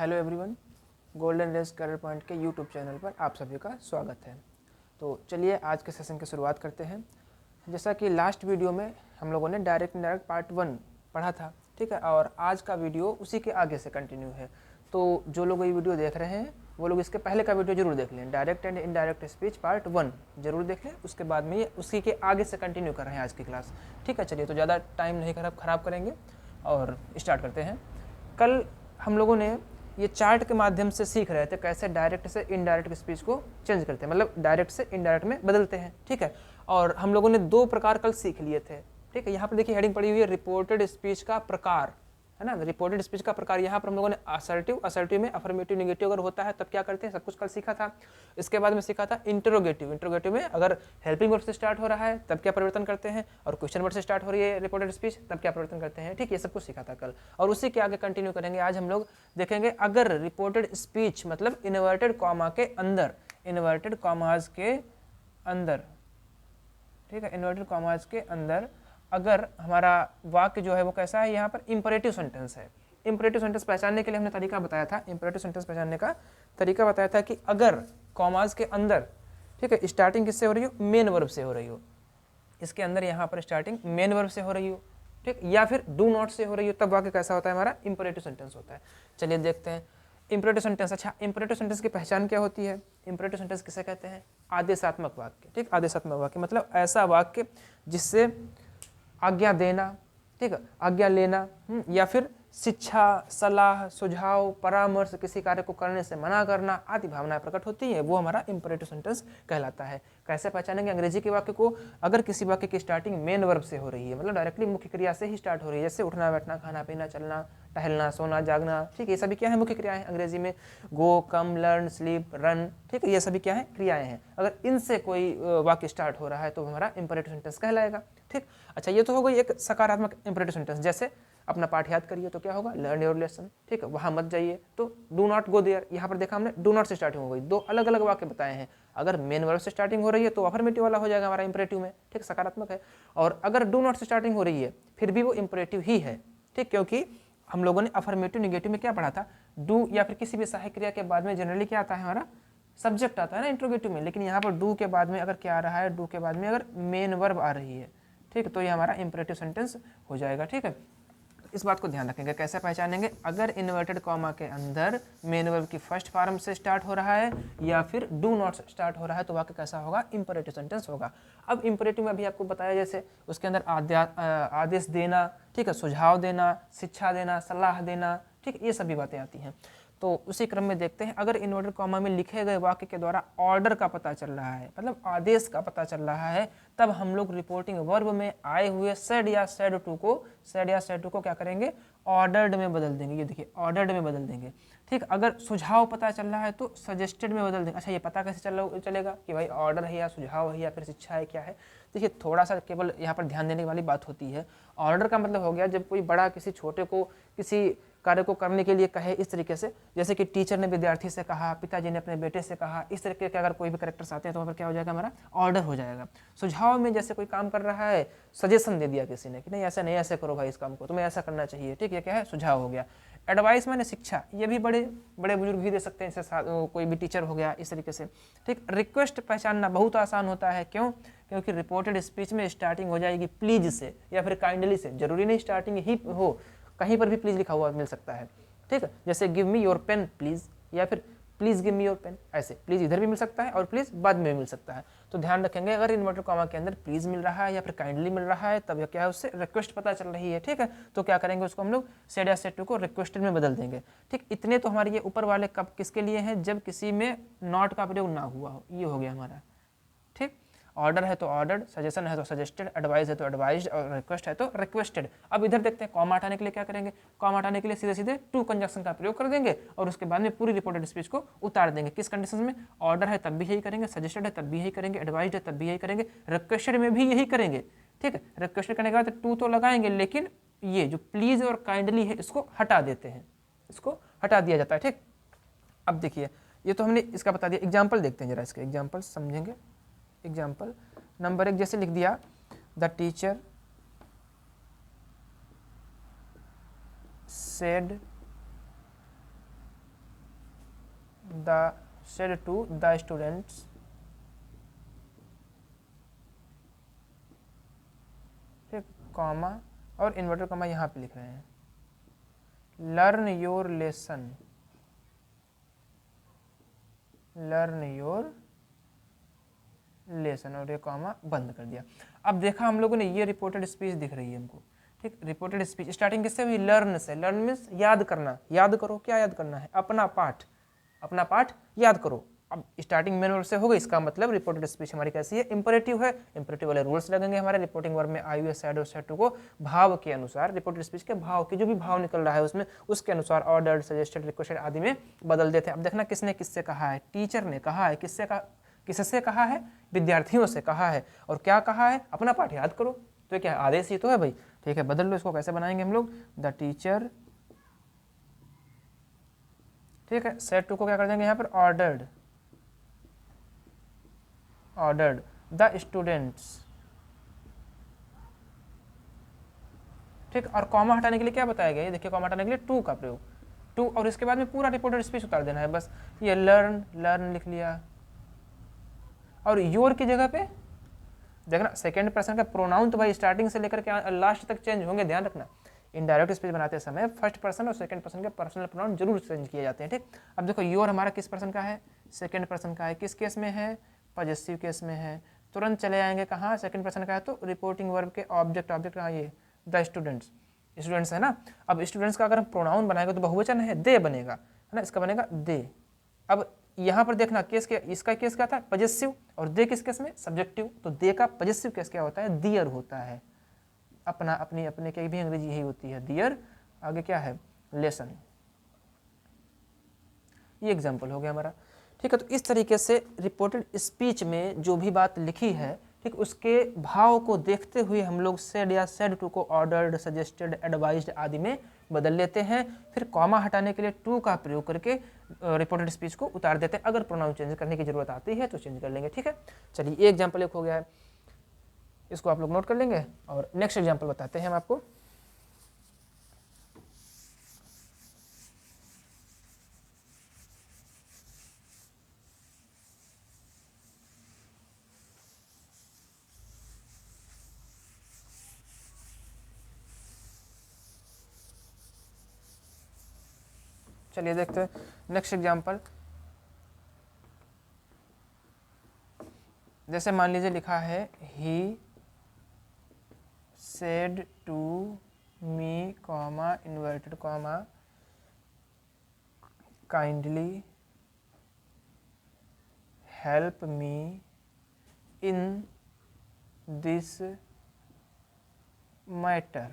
Hello everyone, golden race career point के YouTube channel पर आप सभी का स्वागत है। तो चलिए आज के सेशन की शुरुआत करते हैं। जैसा कि लास्ट वीडियो में हम लोगों ने डायरेक्ट इनडायरेक्ट पार्ट 1 पढ़ा था, ठीक है, और आज का वीडियो उसी के आगे से कंटिन्यू है। तो जो लोग ये वीडियो देख रहे हैं वो लोग इसके पहले का वीडियो जरूर देख लें, direct and indirect speech part 1 जरूर देख लें। उसके बाद में ये उसी के आगे से कंटिन्यू कर रहे हैं आज की क्लास, ठीक है। चलिए तो ज़्यादा टाइम नहीं खराब करेंगे और स्टार्ट करते हैं। कल हम लोगों ने ये चार्ट के माध्यम से सीख रहे थे कैसे डायरेक्ट से इनडायरेक्ट स्पीच को चेंज करते हैं, मतलब डायरेक्ट से इनडायरेक्ट में बदलते हैं, ठीक है। और हम लोगों ने 2 प्रकार कल सीख लिए थे, ठीक है। यहाँ पर देखिए हेडिंग पड़ी हुई है रिपोर्टेड स्पीच का प्रकार, है ना। रिपोर्टेड स्पीच का प्रकार यहाँ पर हम लोगों ने असर्टिव में अफर्मेटिव नेगेटिव अगर होता है तब क्या करते हैं, सब कुछ कल सीखा था। इसके बाद में सीखा था इंटरोगेटिव में अगर हेल्पिंग वर्ड से स्टार्ट हो रहा है तब क्या परिवर्तन करते हैं, और क्वेश्चन वर्ड से स्टार्ट हो रही है रिपोर्टेड स्पीच तब क्या परिवर्तन करते हैं, ठीक। ये सब कुछ सीखा था कल और उसी के आगे कंटिन्यू करेंगे। आज हम लोग देखेंगे अगर रिपोर्टेड स्पीच मतलब इन्वर्टेड कॉमा के अंदर, इन्वर्टेड कॉमाज के अंदर, ठीक है, इन्वर्टेड कॉमाज के अंदर अगर हमारा वाक्य जो है वो कैसा है, यहाँ पर इंपरेटिव सेंटेंस है। इंपरेटिव सेंटेंस पहचानने के लिए हमने तरीका बताया था, इंपरेटिव सेंटेंस पहचानने का तरीका बताया था कि अगर कॉमाज के अंदर, ठीक है, स्टार्टिंग किससे हो रही हो, मेन वर्ब से हो रही हो, इसके अंदर यहाँ पर स्टार्टिंग मेन वर्ब से हो रही हो, ठीक, या फिर डू नॉट से हो रही हो, तब वाक्य कैसा होता है, हमारा इंपरेटिव सेंटेंस होता है। चलिए देखते हैं इंपरेटिव सेंटेंस। अच्छा, इंपरेटिव सेंटेंस की पहचान क्या होती है, इंपरेटिव सेंटेंस किसे कहते हैं, आदेशात्मक वाक्य, ठीक। आदेशात्मक वाक्य मतलब ऐसा वाक्य जिससे आज्ञा देना, ठीक है, आज्ञा लेना, या फिर शिक्षा, सलाह, सुझाव, परामर्श, किसी कार्य को करने से मना करना आदि भावनाएं प्रकट होती है, वो हमारा इंपरेटिव सेंटेंस कहलाता है। कैसे पहचानेंगे अंग्रेजी के वाक्य को, अगर किसी वाक्य की स्टार्टिंग मेन वर्ब से हो रही है, मतलब डायरेक्टली मुख्य क्रिया से ही स्टार्ट हो रही है, जैसे उठना बैठना, खाना पीना, चलना, टहलना, सोना, जागना, ठीक है, ये सभी क्या है, मुख्य क्रियाएं अंग्रेजी में। गो, कम, लर्न, स्लीप, रन, ठीक है, ये सभी क्या है, क्रियाएं हैं। अगर इनसे कोई वाक्य स्टार्ट हो रहा है तो हमारा इंपरेटिव सेंटेंस कहलाएगा, ठीक। अच्छा, ये तो हो गई एक सकारात्मक इंपरेटिव सेंटेंस, जैसे अपना पाठ याद करिए तो क्या होगा, लर्न योर लेसन, ठीक है, वहां मत जाइए तो डू नॉट गो देयर। यहाँ पर देखा हमने डू नॉट से स्टार्टिंग हो गई, 2 अलग अलग वाक्य बताए हैं। अगर मेन वर्ब से स्टार्टिंग हो रही है तो अफर्मेटिव वाला हो जाएगा हमारा इंपरेटिव में, ठीक, सकारात्मक है। और अगर डू नॉट से स्टार्टिंग हो रही है फिर भी वो इंपरेटिव ही है, ठीक, क्योंकि हम लोगों ने अफर्मेटिव निगेटिव में क्या पढ़ा था, डू या फिर किसी भी सहायक क्रिया के बाद में जनरली क्या आता है, हमारा सब्जेक्ट आता है ना इंट्रोगेटिव में। लेकिन यहाँ पर डू के बाद में अगर क्या आ रहा है, डू के बाद में अगर मेन वर्ब आ रही है, ठीक, तो ये हमारा इंपरेटिव सेंटेंस हो जाएगा, ठीक है। इस बात को ध्यान रखेंगे। कैसे पहचानेंगे, अगर इन्वर्टेड कॉमा के अंदर मेन वर्ब की फर्स्ट फॉर्म से स्टार्ट हो रहा है या फिर डू नॉट स्टार्ट हो रहा है तो वाक्य कैसा होगा, इंपरेटिव सेंटेंस होगा। अब इंपरेटिव में अभी आपको बताया जैसे उसके अंदर आदेश देना, ठीक है, सुझाव देना, शिक्षा देना, सलाह देना, ठीक, ये सभी बातें आती हैं। तो उसी क्रम में देखते हैं, अगर इन्वर्टेड कॉमा में लिखे गए वाक्य के द्वारा ऑर्डर का पता चल रहा है, मतलब आदेश का पता चल रहा है, तब हम लोग रिपोर्टिंग वर्ब में आए हुए सेड या सेड टू को क्या करेंगे, ऑर्डर्ड में बदल देंगे। ये देखिए ऑर्डर्ड में बदल देंगे, ठीक। अगर सुझाव पता चल रहा है तो सजेस्टेड में बदल देंगे। अच्छा, ये पता कैसे चलेगा कि भाई ऑर्डर है या सुझाव है या फिर शिक्षा है, क्या है। देखिए थोड़ा सा केवल यहाँ पर ध्यान देने वाली बात होती है। ऑर्डर का मतलब हो गया जब कोई बड़ा किसी छोटे को किसी कार्य को करने के लिए कहे, इस तरीके से, जैसे कि टीचर ने विद्यार्थी से कहा, पिताजी ने अपने बेटे से कहा, इस तरीके के अगर कोई भी कैरेक्टर्स आते हैं तो वहाँ पर क्या हो जाएगा, हमारा ऑर्डर हो जाएगा। सुझाव में जैसे कोई काम कर रहा है, सजेशन दे दिया किसी ने कि नहीं ऐसा नहीं, ऐसे करो भाई, इस काम को तुम्हें ऐसा करना चाहिए, ठीक, ये क्या है, सुझाव हो गया। एडवाइस माने शिक्षा, ये भी बड़े बड़े बुजुर्ग भी दे सकते हैं, जैसे कोई भी टीचर हो गया, इस तरीके से, ठीक। रिक्वेस्ट पहचानना बहुत आसान होता है, क्यों, क्योंकि रिपोर्टेड स्पीच में स्टार्टिंग हो जाएगी प्लीज से या फिर काइंडली से, जरूरी नहीं स्टार्टिंग ही हो, कहीं पर भी प्लीज लिखा हुआ मिल सकता है, ठीक है। जैसे give me your pen please, या फिर please give me your pen, ऐसे प्लीज इधर भी मिल सकता है और प्लीज बाद में भी मिल सकता है। तो ध्यान रखेंगे, अगर इन्वर्टेड कॉमा के अंदर प्लीज मिल रहा है या फिर काइंडली मिल रहा है तब क्या है, उससे रिक्वेस्ट पता चल रही है, ठीक है। तो क्या करेंगे, उसको हम लोग सेड या सेड टू को रिक्वेस्टेड में बदल देंगे, ठीक। इतने तो हमारे ये ऊपर वाले कब किसके लिए हैं, जब किसी में नॉट का प्रयोग ना हुआ हो, ये हो गया हमारा, ठीक। ऑर्डर है तो ऑर्डर्ड, सजेशन है तो सजेस्टेड, एडवाइस है तो एडवाइज्ड और रिक्वेस्ट है तो रिक्वेस्टेड। अब इधर देखते हैं कॉमा हटाने के लिए क्या करेंगे, कॉमा हटाने के लिए सीधे सीधे टू कंजक्शन का प्रयोग कर देंगे और उसके बाद में पूरी रिपोर्टेड स्पीच को उतार देंगे। किस कंडीशन में, ऑर्डर है तब भी यही करेंगे, सजेस्टेड है तब भी यही करेंगे, एडवाइज्ड है तब भी यही करेंगे, रिक्वेस्टेड में भी यही करेंगे, ठीक है। रिक्वेस्टेड करने के बाद टू तो लगाएंगे, लेकिन ये जो प्लीज और काइंडली है इसको हटा देते हैं, इसको हटा दिया जाता है, ठीक। अब देखिए ये तो हमने इसका बता दिया, एग्जाम्पल देखते हैं जरा, इसके एग्जाम्पल समझेंगे। एग्जाम्पल नंबर 1 जैसे लिख दिया, the teacher said the said to the students ठीक, कॉमा और इन्वर्टर कॉमा यहाँ पे लिख रहे हैं, learn your lesson, learn your lesson, और ये कॉमा बंद कर दिया। अब देखा हम लोगों ने ये रिपोर्टेड स्पीच दिख रही है हमको, ठीक। रिपोर्टेड स्पीच स्टार्टिंग किससे हुई? लर्न से। लर्न मीन्स याद करना, याद करो। क्या याद करना है? अपना पाठ, अपना पाठ याद करो। अब स्टार्टिंग मेन वर्ब से हो गई, इसका मतलब रिपोर्टेड स्पीच हमारी कैसी है? इंपरेटिव है। इंपरेटिव वाले रूल्स लगेंगे हमारे रिपोर्टिंग वर्ब में। आई हुए सैड और सैड टू को भाव के अनुसार, रिपोर्टेड स्पीच के भाव के जो भी भाव निकल रहा है उसमें, उसके अनुसार ऑर्डर्ड, सजेस्टेड, रिक्वेस्टेड आदि में बदल देते हैं। अब देखना किसने किससे कहा है? टीचर ने कहा है। किससे कहा? किससे कहा है? विद्यार्थियों से कहा है। और क्या कहा है? अपना पाठ याद करो। तो क्या आदेश ही तो है भाई, ठीक है। बदल लो इसको। कैसे बनाएंगे हम लोग? द टीचर, ठीक है, सेड टू को क्या कर देंगे यहाँ पर? ऑर्डर्ड, ऑर्डर्ड द स्टूडेंट्स, ठीक। और कॉमा हटाने के लिए क्या बताया गया? ये देखिए, कॉमा हटाने के लिए टू का प्रयोग, टू, और इसके बाद में पूरा रिपोर्टेड स्पीच उतार देना है बस। ये लर्न, लर्न लिख लिया, और योर की जगह पे देखना सेकंड पर्सन का प्रोनाउन तो भाई स्टार्टिंग से लेकर के लास्ट तक चेंज होंगे, ध्यान रखना। इनडायरेक्ट स्पीच बनाते समय फर्स्ट पर्सन और सेकंड पर्सन के पर्सनल प्रोनाउन जरूर चेंज किए जाते हैं, ठीक। अब देखो योर हमारा किस पर्सन का है? सेकंड पर्सन का है। किस केस में है? पॉजेसिव केस में है। तुरंत चले आएंगे कहाँ? सेकंड पर्सन का है तो रिपोर्टिंग वर्ब के ऑब्जेक्ट, ऑब्जेक्ट कहाँ? ये द स्टूडेंट्स, स्टूडेंट्स है ना। अब स्टूडेंट्स का अगर हम प्रोनाउन बनाएंगे तो बहुवचन है, दे बनेगा, है ना। इसका बनेगा दे। अब यहाँ पर देखना केस क्या, इसका केस क्या था? पॉजेसिव, और दे किस केस में? सब्जेक्टिव। तो दे का पॉजेसिव केस क्या होता है? दियर होता है। अपना, अपनी, अपने की भी अंग्रेजी यही होती है, दियर। आगे क्या है? लेसन। ये एग्जाम्पल हो गया हमारा, ठीक है। तो इस तरीके से रिपोर्टेड स्पीच में जो भी बात लिखी है, ठीक, उसके भाव को देखते हुए हम लोग सेड या सेड टू को ऑर्डर्ड, सजेस्टेड, एडवाइज्ड आदि में बदल लेते हैं। फिर कॉमा हटाने के लिए टू का प्रयोग करके रिपोर्टेड स्पीच को उतार देते हैं। अगर प्रोनाउन चेंज करने की जरूरत आती है तो चेंज कर लेंगे, ठीक है। चलिए, ये एग्जाम्पल एक हो गया है, इसको आप लोग नोट कर लेंगे और नेक्स्ट एग्जाम्पल बताते हैं हम आपको। चलिए देखते हैं नेक्स्ट एग्जाम्पल। जैसे मान लीजिए लिखा है, he said to me comma inverted comma kindly help me in this matter,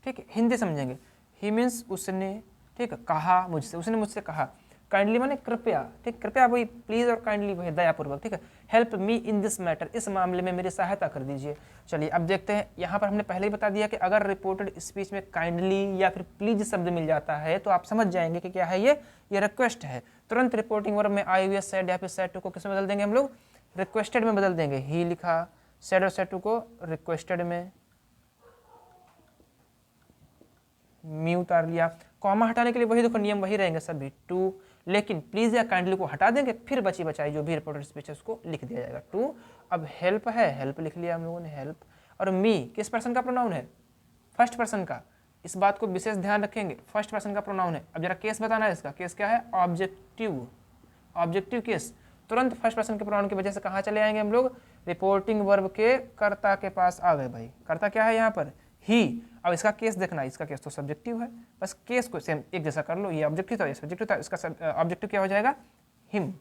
ठीक है। हिंदी समझेंगे। ही मीन्स उसने, ठीक है, कहा मुझसे, उसने मुझसे कहा। काइंडली माने कृपया, ठीक, कृपया वही प्लीज, और काइंडली वही दयापूर्वक, ठीक है। Help me in this matter, इस मामले में मेरी सहायता कर दीजिए। चलिए अब देखते हैं, यहाँ पर हमने पहले ही बता दिया कि अगर रिपोर्टेड स्पीच में काइंडली या फिर प्लीज शब्द मिल जाता है तो आप समझ जाएंगे कि क्या है, ये रिक्वेस्ट है। तुरंत रिपोर्टिंग वर्ब में आई हुए सेड या फिर सेड टू को किस में बदल देंगे हम लोग? रिक्वेस्टेड में बदल देंगे। ही लिखा, सेड और सेड टू को रिक्वेस्टेड में, मी उतार लिया। कॉमा हटाने के लिए वही देखो नियम वही रहेंगे सभी, टू, लेकिन प्लीज या काइंडली को हटा देंगे, फिर बची बचाई जो भी रिपोर्टेड स्पीच है उसको लिख दिया जाएगा, टू। अब हेल्प है, हेल्प लिख लिया हम लोगों ने, हेल्प। और मी किस पर्सन का प्रोनाउन है? फर्स्ट पर्सन का। इस बात को विशेष ध्यान रखेंगे, फर्स्ट पर्सन का प्रोनाउन है। अब जरा केस बताना है इसका, केस क्या है? Objective, objective case. तुरंत फर्स्ट पर्सन के प्रोनाउन की वजह से कहाँ चले आएंगे हम लोग? रिपोर्टिंग वर्ब के कर्ता के पास आ गए भाई। कर्ता क्या है यहाँ पर? ही। अब इसका केस देखना, इसका केस तो सब्जेक्टिव है, बस केस को सेम एक जैसा कर लो। ये ऑब्जेक्टिव था, ये सब्जेक्टिव था, इसका ऑब्जेक्टिव क्या हो जाएगा? हिम,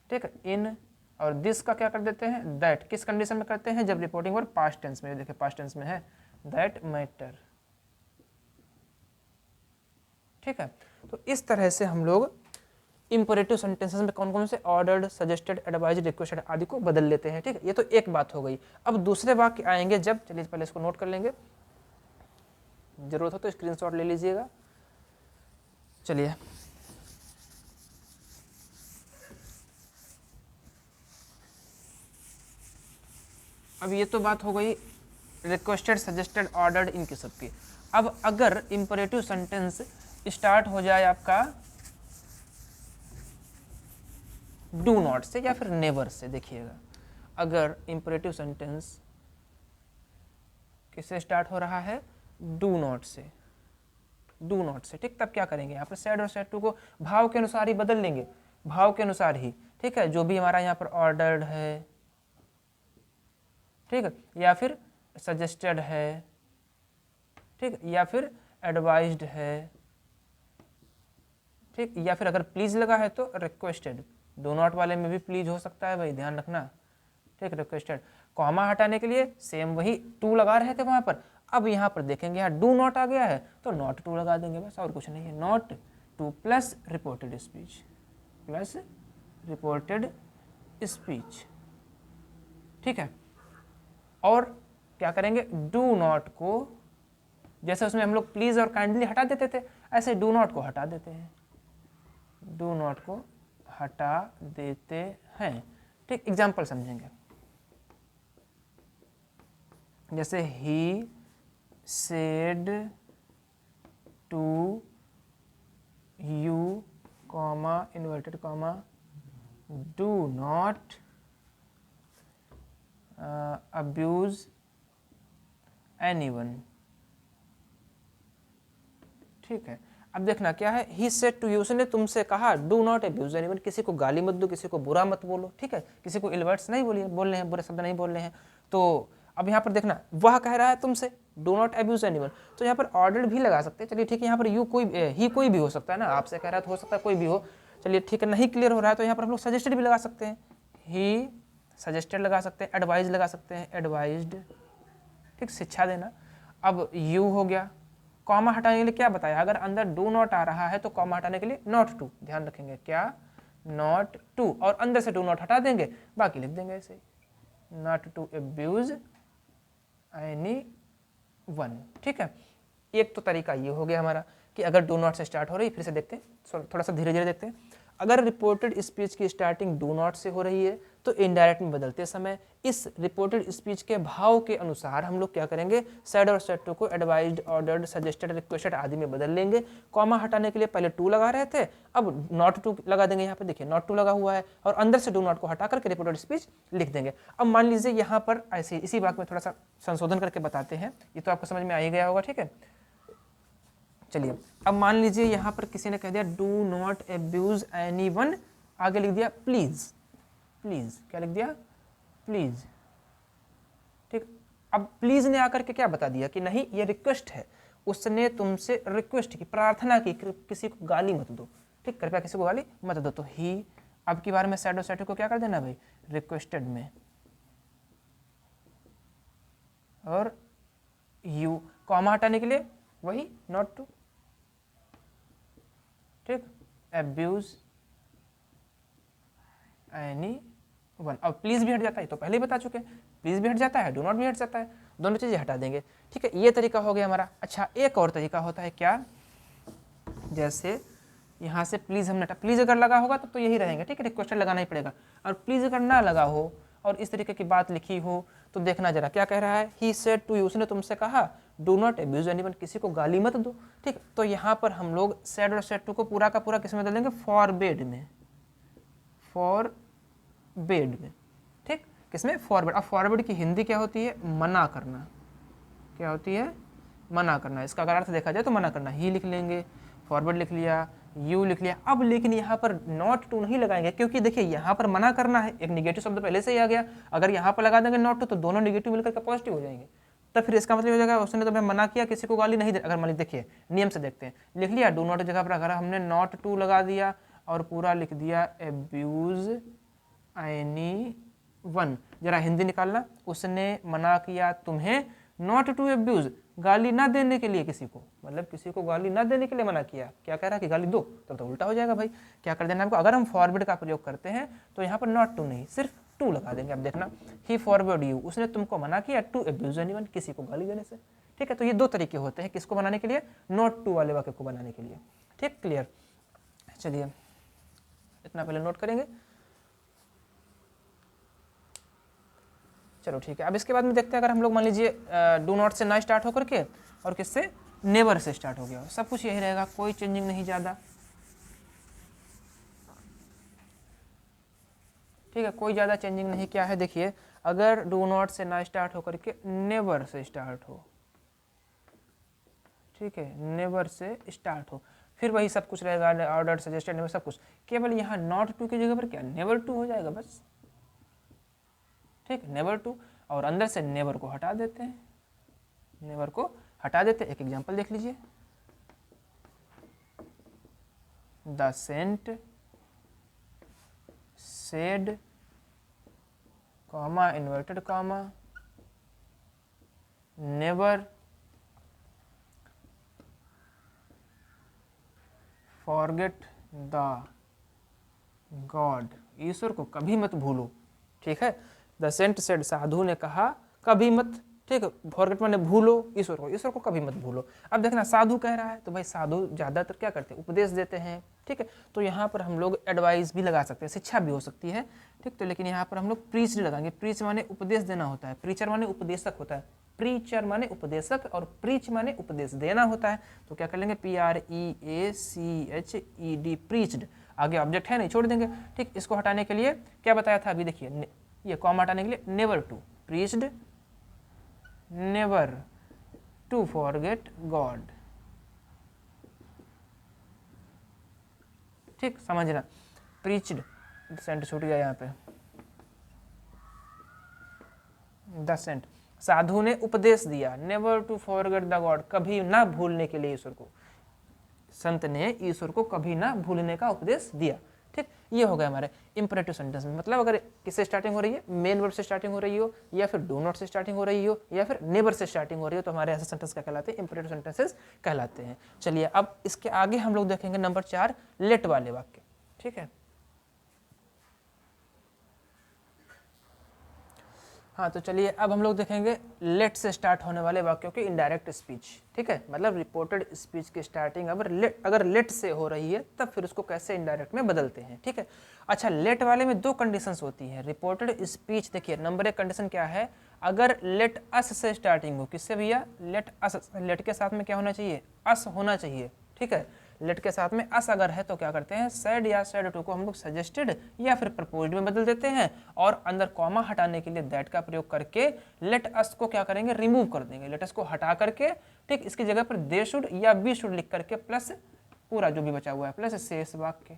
ठीक है। इन और दिस का क्या कर देते हैं? दैट। किस कंडीशन में करते हैं? जब रिपोर्टिंग वर्ब पास्ट टेंस में, देखिए पास्ट टेंस में है, दैट मैटर, ठीक है। तो इस तरह से हम लोग इंपरेटिव सेंटेंसेस में कौन कौन से ऑर्डर्ड, सजेस्टेड, एडवाइज्ड, रिक्वेस्टेड आदि को बदल लेते हैं, ठीक है। ये तो एक बात हो गई। अब दूसरे वाक्य आएंगे जब, चलिए पहले इसको नोट कर लेंगे, जरूरत हो तो स्क्रीनशॉट ले लीजिएगा। चलिए अब ये तो बात हो गई रिक्वेस्टेड, सजेस्टेड, ऑर्डर्ड, इनकी सबकी। अब अगर इंपरेटिव सेंटेंस स्टार्ट हो जाए आपका डू नॉट से या फिर नेवर से। देखिएगा, अगर इंपरेटिव सेंटेंस किससे स्टार्ट हो रहा है? डू नॉट से, डू नॉट से, ठीक। तब क्या करेंगे यहाँ पर सेड और सेड टू को भाव के अनुसार ही बदल लेंगे, भाव के अनुसार ही, ठीक है। जो भी हमारा यहाँ पर ऑर्डर्ड है, ठीक है, या फिर सजेस्टेड है, ठीक, या फिर एडवाइज्ड है, ठीक, या फिर अगर प्लीज लगा है तो रिक्वेस्टेड। डू नॉट वाले में भी प्लीज हो सकता है भाई, ध्यान रखना, ठीक। रिक्वेस्टेड। कॉमा हटाने के लिए सेम वही टू लगा रहे थे वहां पर, अब यहाँ पर देखेंगे यहाँ डू नॉट आ गया है तो नॉट टू लगा देंगे, बस और कुछ नहीं है। Not two plus reported speech, plus reported speech, ठीक है। और क्या करेंगे? डू नॉट को, जैसे उसमें हम लोग प्लीज और काइंडली हटा देते थे, ऐसे डू नॉट को हटा देते हैं, डू नॉट को हटा देते हैं, ठीक। एग्जाम्पल समझेंगे, जैसे he said to you comma inverted comma do not abuse anyone, ठीक है। अब देखना क्या है, ही सेड टू यू, उसने तुमसे कहा, डू नॉट अब्यूज एनीवन, किसी को गाली मत दो, किसी को बुरा मत बोलो, ठीक है, किसी को इल वर्ड्स नहीं बोल रहे हैं, बुरे शब्द नहीं बोल रहे हैं। तो अब यहाँ पर देखना, वह कह रहा है तुमसे डू नॉट अब्यूज एनीवन, तो यहाँ पर ऑर्डर भी लगा सकते हैं, चलिए ठीक है। यहाँ पर यू कोई ही कोई भी हो सकता है ना, आपसे कह रहा है तो हो सकता है कोई भी हो, चलिए ठीक है। नहीं क्लियर हो रहा है तो यहाँ पर हम लोग सजेस्टेड भी लगा सकते हैं, ही सजेस्टेड लगा सकते हैं, एडवाइज लगा सकते हैं, एडवाइज्ड, ठीक, शिक्षा देना। अब यू हो गया, कॉमा हटाने के लिए क्या बताया, अगर अंदर डू नॉट आ रहा है तो कॉमा हटाने के लिए नॉट टू, ध्यान रखेंगे क्या, नॉट टू, और अंदर से डू नॉट हटा देंगे, बाकी लिख देंगे ऐसे, not to abuse any one, ठीक है। एक तो तरीका ये हो गया हमारा कि अगर डू नॉट से स्टार्ट हो रही, फिर से देखते हैं, थोड़ा सा धीरे धीरे देखते हैं। अगर रिपोर्टेड स्पीच की स्टार्टिंग डू नॉट से हो रही है तो इनडायरेक्ट में बदलते समय इस रिपोर्टेड स्पीच के भाव के अनुसार हम लोग क्या करेंगे, सेड और सेड टू को एडवाइज्ड, ऑर्डर्ड, सजेस्टेड, रिक्वेस्टेड आदि में बदल लेंगे। कॉमा हटाने के लिए पहले टू लगा रहे थे, अब नॉट टू लगा देंगे। यहाँ पे देखिए नॉट टू लगा हुआ है और अंदर से डू नॉट को हटा करके रिपोर्टेड स्पीच लिख देंगे। अब मान लीजिए यहाँ पर ऐसे इसी बात में थोड़ा सा संशोधन करके बताते हैं, ये तो आपको समझ में आ ही गया होगा, ठीक है। चलिए अब मान लीजिए यहाँ पर किसी ने कह दिया डू नॉट अब्यूज एनीवन, आगे लिख दिया प्लीज, प्लीज क्या लिख दिया, प्लीज, ठीक। अब प्लीज ने आकर के क्या बता दिया कि नहीं ये रिक्वेस्ट है, उसने तुमसे रिक्वेस्ट की, प्रार्थना की, किसी को गाली मत दो, ठीक, कृपया किसी को गाली मत दो। तो ही अब की बार में सैड और सैड को क्या कर देना भाई, रिक्वेस्टेड में, और यू कॉमा हटाने के लिए वही नॉट टू, ठीक, अब्यूज एनी वन। अब प्लीज भी हट जाता है, तो पहले ही बता चुके हैं, प्लीज भी हट जाता है, डू नॉट भी हट जाता है, दोनों चीजें हटा देंगे, ठीक है। ये तरीका हो गया हमारा। अच्छा एक और तरीका होता है क्या, जैसे यहाँ से प्लीज हमने हटा, प्लीज अगर लगा होगा तो यही रहेंगे, ठीक है, रिक्वेस्टेड लगाना ही पड़ेगा। और प्लीज अगर ना लगा हो और इस तरीके की बात लिखी हो तो देखना जरा क्या कह रहा है, ही सेड टू यू, उसने तुमसे कहा, डू नॉट अब्यूज एनीवन, किसी को गाली मत दो, ठीक। तो यहाँ पर हम लोग सेड और सेड टू को पूरा का पूरा किस में बदल देंगे, फॉरबेड में, फॉरबेड में, ठीक, किसमें, फॉरबेड। अब फॉरबेड की हिंदी क्या होती है, मना करना, क्या होती है, मना करना। इसका अगर अर्थ देखा जाए तो मना करना, ही लिख लेंगे, फॉरवर्ड लिख लिया, यू लिख लिया। अब लेकिन यहाँ पर नॉट टू नहीं लगाएंगे, क्योंकि देखिए यहाँ पर मना करना है, एक निगेटिव शब्द पहले से ही आ गया, अगर यहाँ पर लगा देंगे नॉट टू तो दोनों निगेटिव मिलकर के पॉजिटिव हो जाएंगे, तब फिर इसका मतलब हो जाएगा उसने तो मना किया, किसी को गाली नहीं दे। अगर मान लीजिए देखिए नियम से देखते हैं, लिख लिया डू नॉट जगह पर अगर हमने नॉट टू लगा दिया और पूरा लिख दिया अब्यूज एनी वन, जरा हिंदी निकालना, उसने मना किया तुम्हें नॉट टू अब्यूज, गाली ना देने के लिए किसी को, मतलब किसी को गाली ना देने के लिए मना किया, क्या कह रहा है कि गाली दो, तब तो उल्टा हो जाएगा भाई, क्या कर देना आपको, अगर हम फॉरवर्ड का प्रयोग करते हैं तो यहाँ पर नॉट टू नहीं सिर्फ टू लगा देंगे। अब देखना, ही फॉरवर्ड यू, उसने तुमको मना किया टू अब्यूज एनीवन, किसी को गाली देने से, ठीक है। तो ये दो तरीके होते हैं किसको बनाने के लिए, नॉट टू वाले वाक्य को बनाने के लिए, ठीक, क्लियर। चलिए इतना पहले नोट करेंगे, चलो ठीक है। अब इसके बाद में देखते हैं, अगर हम लोग मान लीजिए डू नॉट से ना स्टार्ट होकर के और किससे, नेवर से स्टार्ट हो गया, सब कुछ यही रहेगा, कोई चेंजिंग नहीं ज़्यादा, ठीक है, कोई ज़्यादा चेंजिंग नहीं। क्या है देखिए, अगर डू नॉट से ना स्टार्ट हो करके नेवर से स्टार्ट हो, ठीक है, नेवर से स्टार्ट हो, फिर वही सब कुछ रहेगा, ऑर्डर, सजेस्टेड, नेवर, सब कुछ, केवल यहाँ नॉट टू की जगह पर क्या नेवर टू हो जाएगा बस, ठीक, नेवर टू, और अंदर से नेवर को हटा देते हैं, नेवर को हटा देते हैं। एक एग्जांपल देख लीजिए, the saint said comma inverted comma never forget the god, ईश्वर को कभी मत भूलो, ठीक है। द सेंट सेड, साधु ने कहा कभी मत, ठीक है, फॉरगेट माने भूलो ईश्वर को कभी मत भूलो। अब देखना साधु कह रहा है, तो भाई साधु ज़्यादातर क्या करते हैं, उपदेश देते हैं, ठीक है, तो यहाँ पर हम लोग एडवाइस भी लगा सकते हैं, शिक्षा भी हो सकती है, ठीक, तो लेकिन यहाँ पर हम लोग प्रीच लगाएंगे। प्रीच माने उपदेश देना होता है, प्रीचर माने उपदेशक होता है, प्रीचर माने उपदेशक, और प्रीच माने उपदेश देना होता है, तो क्या कर लेंगे, PREACHED, प्रीच्ड, आगे ऑब्जेक्ट है नहीं, छोड़ देंगे, ठीक। इसको हटाने के लिए क्या बताया था अभी, देखिए ये कॉमा हटाने के लिए never to, preached never to forget god, ठीक, समझना, प्रीच्ड, सेंट छूट गया यहाँ पे, द सेंट, साधु ने उपदेश दिया, never to forget the god, कभी ना भूलने के लिए ईश्वर को, संत ने ईश्वर को कभी ना भूलने का उपदेश दिया, ठीक। ये हो गया हमारे इंपरेटिव सेंटेंस में, मतलब अगर किससे स्टार्टिंग हो रही है, मेन वर्ब से स्टार्टिंग हो रही हो, या फिर डू नॉट से स्टार्टिंग हो रही हो, या फिर नेवर से स्टार्टिंग हो रही हो, तो हमारे ऐसे सेंटेंस क्या कहलाते हैं, इंपरेटिव सेंटेंसेस कहलाते हैं। चलिए अब इसके आगे हम लोग देखेंगे नंबर 4, लेट वाले वाक्य, ठीक है। हाँ, तो चलिए अब हम लोग देखेंगे लेट से स्टार्ट होने वाले वाक्यों की इनडायरेक्ट स्पीच, ठीक है, मतलब रिपोर्टेड स्पीच की स्टार्टिंग अगर लेट से हो रही है तब फिर उसको कैसे इनडायरेक्ट में बदलते हैं, ठीक है। अच्छा, लेट वाले में दो कंडीशंस होती हैं। रिपोर्टेड स्पीच, देखिए नंबर 1 कंडीशन क्या है, अगर लेट अस से स्टार्टिंग हो, किससे भैया, लेट अस, लेट के साथ में क्या होना चाहिए, अस होना चाहिए, ठीक है। लेट के साथ में अस अगर है तो क्या करते हैं, सैड या सैड टू को हम लोग सजेस्टेड या फिर प्रपोज्ड में बदल देते हैं, और अंदर कॉमा हटाने के लिए दैट का प्रयोग करके लेट अस को क्या करेंगे, रिमूव कर देंगे, लेट अस को हटा करके, ठीक, इसकी जगह पर दे शुड या बी शुड लिख करके प्लस पूरा जो भी बचा हुआ है प्लस शेष वाक्य,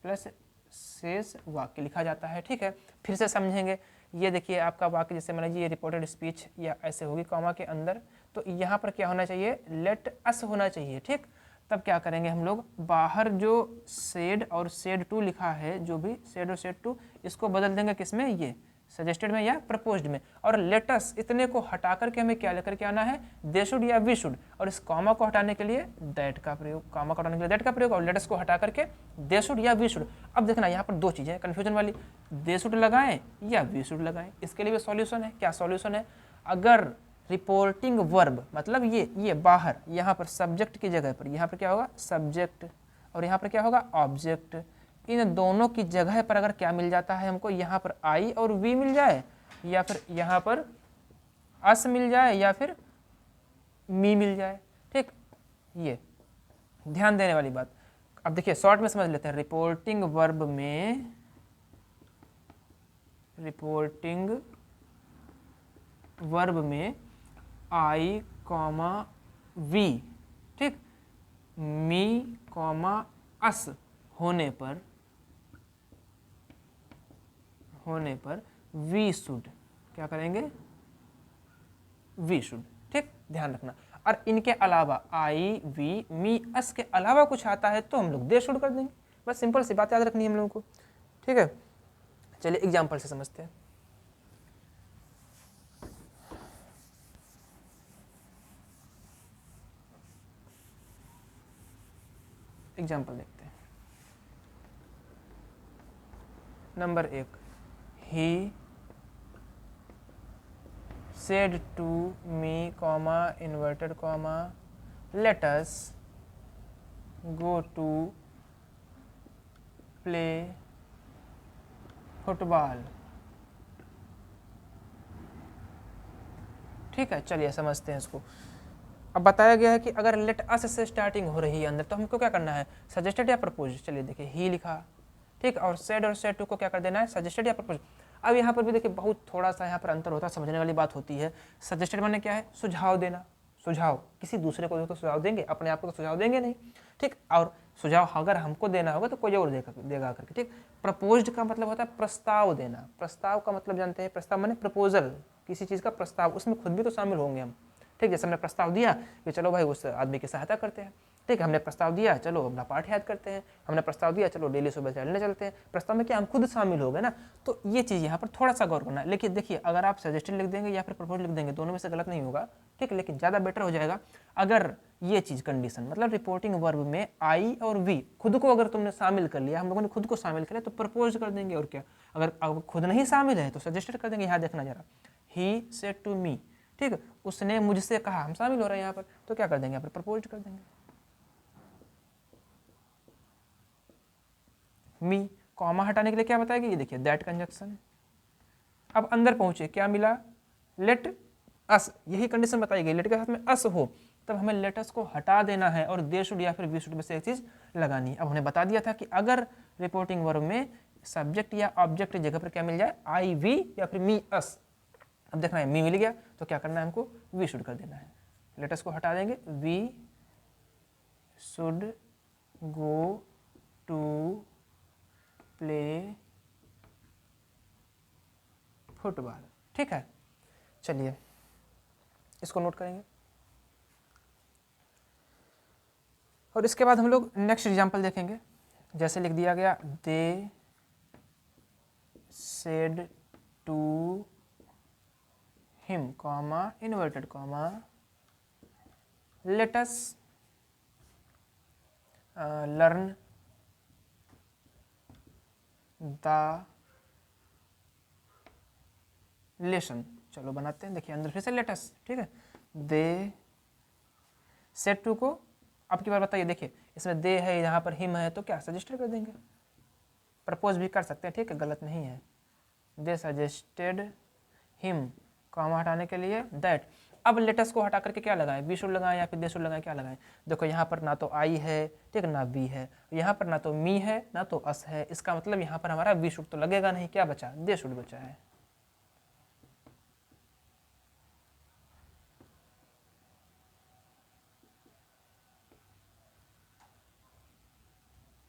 प्लस शेष वाक्य लिखा जाता है, ठीक है। फिर से समझेंगे, ये देखिए आपका वाक्य जैसे मान लीजिए ये रिपोर्टेड स्पीच या ऐसे होगी कॉमा के अंदर, तो यहाँ पर क्या होना चाहिए, लेट अस होना चाहिए, ठीक। तब क्या करेंगे हम लोग, बाहर जो सेड और सेड टू लिखा है, जो भी सेड और सेड टू, इसको बदल देंगे किसमें, ये सजेस्टेड में या प्रपोज्ड में, और लेटस इतने को हटा करके हमें क्या लेकर के आना है, दे शुड या वी शुड, और इस कॉमा को हटाने के लिए दैट का प्रयोग, कॉमा को हटाने के लिए दैट का प्रयोग, और लेटस को हटा करके दे शुड या वी शुड। अब देखना यहाँ पर दो चीजें कंफ्यूजन वाली, दे शुड लगाएं या वी शुड लगाएं, इसके लिए भी सॉल्यूशन है। क्या सॉल्यूशन है, अगर रिपोर्टिंग वर्ब, मतलब ये बाहर, यहाँ पर सब्जेक्ट की जगह पर, यहाँ पर क्या होगा, सब्जेक्ट, और यहाँ पर क्या होगा, ऑब्जेक्ट, इन दोनों की जगह पर अगर क्या मिल जाता है हमको, यहाँ पर आई और वी मिल जाए, या फिर यहाँ पर अस मिल जाए, या फिर मी मिल जाए, ठीक, ये ध्यान देने वाली बात। अब देखिए शॉर्ट में समझ लेते हैं, रिपोर्टिंग वर्ब में, रिपोर्टिंग वर्ब में आई कॉमा वी, ठीक, मी कॉमा अस होने पर वी शुड, क्या करेंगे, वी शुड, ठीक, ध्यान रखना। और इनके अलावा आई वी मी अस के अलावा कुछ आता है तो हम लोग दे शुड कर देंगे, बस सिंपल सी बात याद रखनी है हम लोगों को, ठीक है। चलिए एग्जाम्पल से समझते हैं। एग्जाम्पल देखते हैं। Number 1, he said to me comma inverted comma let us go to play football, ठीक है। चलिए समझते हैं इसको। अब बताया गया है कि अगर लेट अस से स्टार्टिंग हो रही है अंदर, तो हमको क्या करना है, सजेस्टेड या प्रपोज। चलिए देखिए, ही लिखा, ठीक, और सेड और सेड टू को क्या कर देना है, सजेस्टेड या प्रपोज। अब यहाँ पर भी देखिए बहुत थोड़ा सा यहाँ पर अंतर होता है, समझने वाली बात होती है। सजेस्टेड माने क्या है, सुझाव देना, सुझाव किसी दूसरे को तो सुझाव देंगे, अपने आप को तो सुझाव देंगे नहीं, ठीक। और सुझाव अगर हमको देना होगा तो कोई और देगा करके, ठीक। प्रपोज्ड का मतलब होता है प्रस्ताव देना। प्रस्ताव का मतलब जानते हैं, प्रस्ताव माने प्रपोजल, किसी चीज़ का प्रस्ताव, उसमें खुद भी तो शामिल होंगे हम, ठीक। जैसे हमने प्रस्ताव दिया कि चलो भाई उस आदमी की सहायता करते हैं, ठीक। हमने प्रस्ताव दिया चलो अपना पाठ याद करते हैं, हमने प्रस्ताव दिया चलो डेली सुबह चलने चलते हैं। प्रस्ताव में क्या हम खुद शामिल हो गए ना, तो ये चीज़ यहाँ पर थोड़ा सा गौर करना है। लेकिन देखिए, अगर आप सजेस्टेड लिख देंगे या फिर प्रपोज लिख देंगे, दोनों में से गलत नहीं होगा, ठीक। लेकिन ज़्यादा बेटर हो जाएगा अगर ये चीज़ कंडीशन, मतलब रिपोर्टिंग वर्ब में आई और वी खुद को अगर तुमने शामिल कर लिया, हम लोगों ने खुद को शामिल किया तो प्रपोज कर देंगे, और क्या। अगर खुद नहीं शामिल है तो सजेस्टेड कर देंगे। यहाँ देखना जरा, ही सेड टू मी, ठीक, उसने मुझसे कहा, हम शामिल हो रहे हैं यहाँ पर, तो क्या कर देंगे, यहाँ पर प्रपोज कर देंगे। मी, कॉमा हटाने के लिए क्या बताएगी, ये देखिए दैट कंजक्शन। अब अंदर पहुंचे, क्या मिला, लेट अस, यही कंडीशन बताई गई, लेट के साथ में अस हो, तब हमें लेट अस को हटा देना है और दे शुड या फिर वी शुड में से एक चीज लगानी है। अब हमने बता दिया था कि अगर रिपोर्टिंग वर्ब में सब्जेक्ट या ऑब्जेक्ट जगह पर क्या मिल जाए, आई वी या फिर मी अस। अब देखना है मी मिल गया तो क्या करना है, हमको वी शुड कर देना है। लेट अस को हटा देंगे, we should go to play football, ठीक है। चलिए इसको नोट करेंगे और इसके बाद हम लोग नेक्स्ट एग्जाम्पल देखेंगे। जैसे लिख दिया गया, they said to him, comma inverted comma, let us learn the lesson. चलो बनाते हैं, देखिए अंदर फिर से लेटस, ठीक है। दे सेड टू को, अब की बार बताइए, देखिए इसमें दे है, यहाँ पर हिम है, तो क्या सजेस्टेड कर देंगे, प्रपोज भी कर सकते हैं, ठीक है, गलत नहीं है। दे सजेस्टेड हिम, कॉमा हटाने के लिए दैट। अब लेटस को हटा करके क्या लगाएं, वी शुड लगाएं या फिर दे शुड लगाएं, क्या लगाएं। देखो यहाँ पर ना तो आई है, ठीक, ना वी है, यहाँ पर ना तो मी है ना तो अस है, इसका मतलब यहाँ पर हमारा वी शुड तो लगेगा नहीं, क्या बचा, दे शुड बचा है।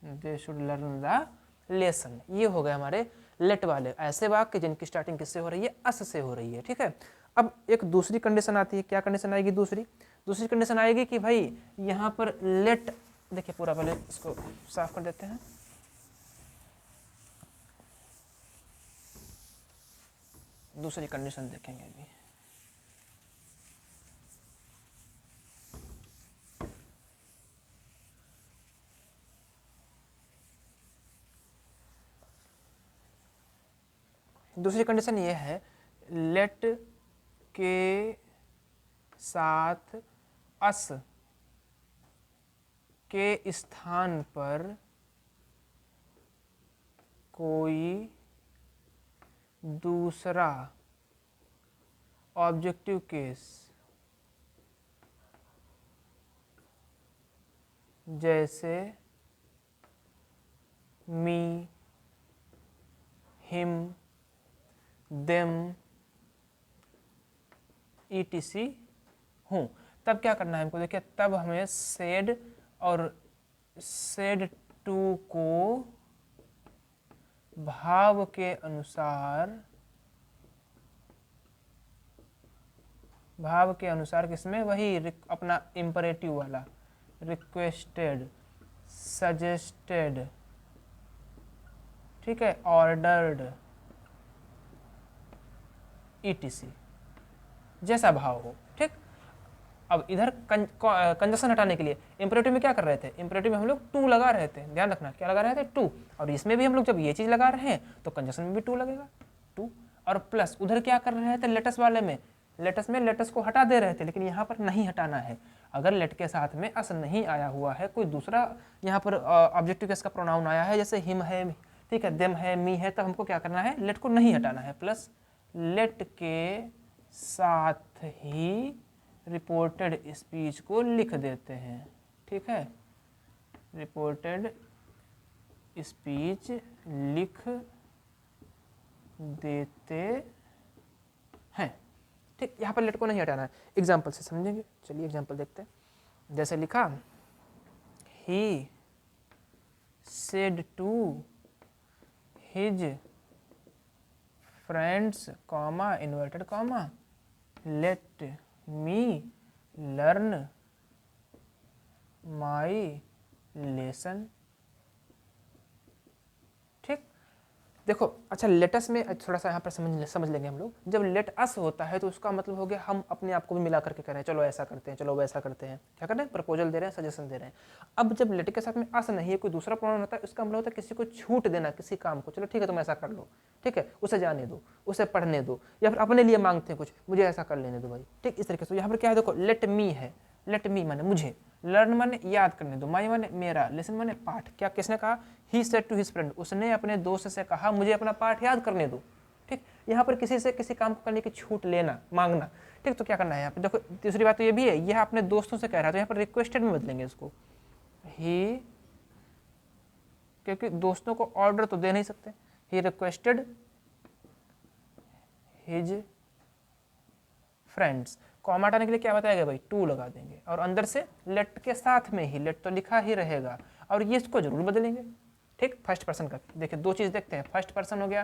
They should learn the lesson, ये हो गए हमारे लेट वाले ऐसे वाक्य जिनकी स्टार्टिंग किससे हो रही है, अस से हो रही है, ठीक है। अब एक दूसरी कंडीशन आती है, क्या कंडीशन आएगी, दूसरी कंडीशन आएगी कि भाई यहाँ पर लेट, देखिए पूरा पहले इसको साफ कर देते हैं। दूसरी कंडीशन देखेंगे अभी। दूसरी कंडीशन ये है, लेट के साथ अस के स्थान पर कोई दूसरा ऑब्जेक्टिव केस जैसे मी, हिम, देम, ETC हूँ, तब क्या करना है हमको, देखिए तब हमें सेड और सेड टू को भाव के अनुसार किसमें, वही अपना इंपरेटिव वाला, रिक्वेस्टेड, सजेस्टेड, ठीक है, ऑर्डर्ड, ETC जैसा भाव हो, ठीक। अब इधर कंजक्शन हटाने के लिए इंपरेटिव में क्या कर रहे थे, इंपरेटिव में हम लोग टू लगा रहे थे, ध्यान रखना क्या लगा रहे थे, टू। और इसमें भी हम लोग जब ये चीज लगा रहे हैं तो कंजक्शन में भी टू लगेगा, टू। और प्लस उधर क्या कर रहे थे, लेटस वाले में, लेटस को हटा दे रहे थे, लेकिन यहाँ पर नहीं हटाना है। अगर लेट के साथ में अस नहीं आया हुआ है, कोई दूसरा यहाँ पर ऑब्जेक्टिव केस का प्रोनाउन आया है, जैसे हिम है, ठीक है, देम है, मी है, तब हमको क्या करना है, लेट को नहीं हटाना है। प्लस लेट के साथ ही रिपोर्टेड स्पीच को लिख देते हैं, ठीक है, रिपोर्टेड स्पीच लिख देते हैं, ठीक। यहाँ पर लेट को नहीं हटाना है, एग्जाम्पल से समझेंगे। चलिए एग्जाम्पल देखते हैं। जैसे लिखा, he said to his friends comma inverted comma let me learn my lesson, ठीक। देखो अच्छा, लेटस में थोड़ा सा यहाँ पर समझ लेंगे हम लोग। जब लेट अस होता है तो उसका मतलब हो गया हम अपने आप को भी मिला करके कह रहे हैं, चलो ऐसा करते हैं, चलो वैसा करते हैं, क्या कर रहे हैं, प्रपोजल दे रहे हैं, सजेशन दे रहे हैं। अब जब लेट के साथ में अस नहीं है, कोई दूसरा प्रोनाउन होता है, उसका मतलब होता है किसी को छूट देना, किसी काम को, चलो ठीक है तुम ऐसा कर लो, ठीक है, उसे जाने दो, उसे पढ़ने दो, या फिर अपने लिए मांगते हैं कुछ, मुझे ऐसा कर लेने दो भाई, ठीक। इस तरीके से यहाँ पर क्या है, देखो लेट मी है, लेट मी माने मुझे, लर्न माने याद करने दो, माई माने मेरा, लेसन माने पाठ। क्या किसने कहा, he said to his friend, उसने अपने दोस्त से कहा मुझे अपना पाठ याद करने दो, ठीक। यहाँ पर किसी से किसी काम को करने की छूट लेना, मांगना, ठीक। तो क्या करना है यहाँ पे, देखो तीसरी बात तो ये भी है, यह अपने दोस्तों से कह रहा है, तो यहाँ पर रिक्वेस्टेड में बदलेंगे इसको, ही, क्योंकि दोस्तों को ऑर्डर तो दे नहीं सकते, he requested his friends, comma हटाने के लिए क्या बताएगा भाई, टू लगा देंगे, और अंदर से लेट के साथ में ही, लेट तो लिखा ही रहेगा, और ये इसको जरूर बदलेंगे, ठीक। फर्स्ट पर्सन का देखिए, दो चीज देखते हैं, फर्स्ट पर्सन हो गया,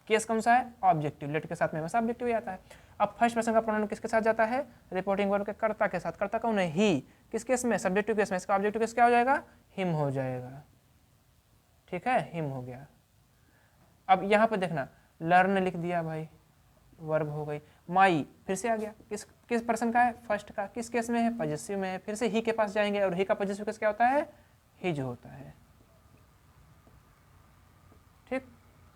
केस कौन सा है, ऑब्जेक्टिव, लेट के साथ में हमेशा ऑब्जेक्टिव ही आता है। अब फर्स्ट पर्सन का प्रोनाउन किसके साथ जाता है, रिपोर्टिंग वर्ब के कर्ता के साथ, कर्ता कौन है, ही, किस केस में, सब्जेक्टिव केस में, इसका ऑब्जेक्टिव केस क्या हो जाएगा, हिम हो जाएगा, ठीक है, हिम हो गया। अब यहाँ पे देखना, लर्न लिख दिया भाई, वर्ब हो गई, माई फिर से आ गया, किस किस पर्सन का है, फर्स्ट का, किस केस में है, पॉजेसिव में है, फिर से ही के पास जाएंगे, और ही का पॉजेसिव केस क्या होता है, हिज होता है, ठीक।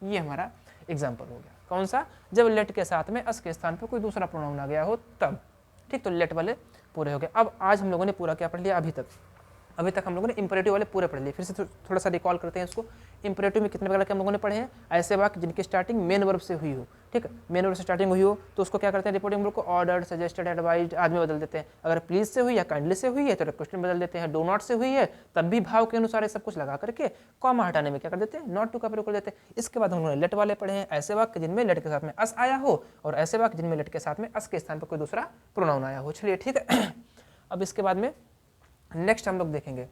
ये हमारा एग्जाम्पल हो गया, कौन सा, जब लेट के साथ में अस के स्थान पर कोई दूसरा प्रोनाउन आ गया हो तब, ठीक। तो लेट वाले पूरे हो गए। अब आज हम लोगों ने पूरा क्या पढ़ लिया, अभी तक हम लोगों ने इंपरेटिव वाले पूरे पढ़ लिए। फिर से थोड़ा सा रिकॉल करते हैं इसको। इंपरेटिव में कितने प्रकार के हम लोगों ने पढ़े हैं, ऐसे वाक्य जिनकी स्टार्टिंग मेन वर्ब से हुई हो, ठीक है, मेन वर्ब से स्टार्टिंग हुई हो तो उसको क्या करते हैं, रिपोर्टिंग वर्ब को ऑर्डर, सजेस्टेड, एडवाइज्ड आदि में बदल देते हैं। अगर प्लीज से हुई या काइंडली से हुई है तो रिक्वेस्ट में बदल देते हैं। डो नॉट से हुई है तब भी भाव के अनुसार सब कुछ लगा करके कॉमा हटाने में क्या कर देते हैं, नॉट टू का प्रयोग कर देते हैं। इसके बाद हम लोगों ने लेट वाले पढ़े हैं, ऐसे वाक्य जिनमें लेट के साथ में अस आया हो, और ऐसे वाक्य जिनमें लेट के साथ में अस के स्थान पर कोई दूसरा प्रोनाउन आया हो। चलिए ठीक है। अब इसके बाद में नेक्स्ट हम लोग देखेंगे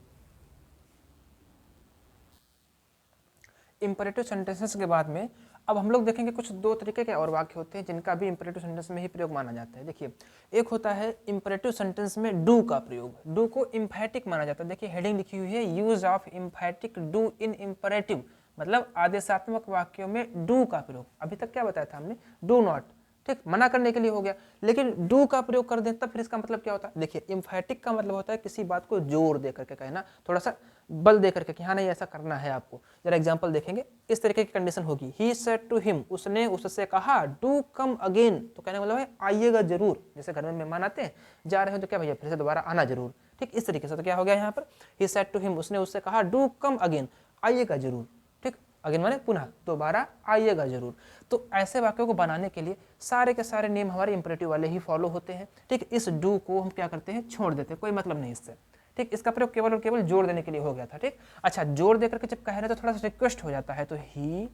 इंपरेटिव सेंटेंसेस के बाद में। अब हम लोग देखेंगे कुछ दो तरीके के और वाक्य होते हैं जिनका भी इंपरेटिव सेंटेंस में ही प्रयोग माना जाता है। देखिए, एक होता है इंपरेटिव सेंटेंस में डू का प्रयोग, डू को इम्फैटिक माना जाता है। देखिए हेडिंग लिखी हुई है, use of emphatic do in imperative, मतलब आदेशात्मक वाक्यों में डू का प्रयोग। अभी तक क्या बताया था हमने, डू नॉट, ठीक, मना करने के लिए हो गया, लेकिन डू का प्रयोग कर दें तब फिर इसका मतलब क्या होता है। देखिए इम्फैटिक का मतलब होता है किसी बात को जोर दे करके कहना, थोड़ा सा बल दे करके कि हाँ नहीं ऐसा करना है आपको। जरा एग्जांपल देखेंगे, इस तरीके की कंडीशन होगी, ही सेड टू हिम, उसने उससे कहा, डू कम अगेन, तो कहने का मतलब है आइएगा जरूर। जैसे घर में मेहमान आते हैं, जा रहे हो तो क्या भैया फिर से दोबारा आना जरूर, ठीक, इस तरीके से। तो क्या हो गया यहाँ पर, ही सेड टू हिम, उसने उससे कहा, डू कम अगेन, आइएगा जरूर, ठीक, अगेन माने पुनः, दोबारा आइएगा जरूर। तो ऐसे वाक्यों को बनाने के लिए सारे के सारे नियम हमारे इंपरेटिव वाले ही फॉलो होते हैं, ठीक। इस डू को हम क्या करते हैं, छोड़ देते हैं, कोई मतलब नहीं इससे, ठीक। इसका प्रयोग केवल और केवल जोर देने के लिए हो गया था, ठीक। अच्छा, जोर देकर के जब कह रहे तो थोड़ा सा रिक्वेस्ट हो जाता है, तो ही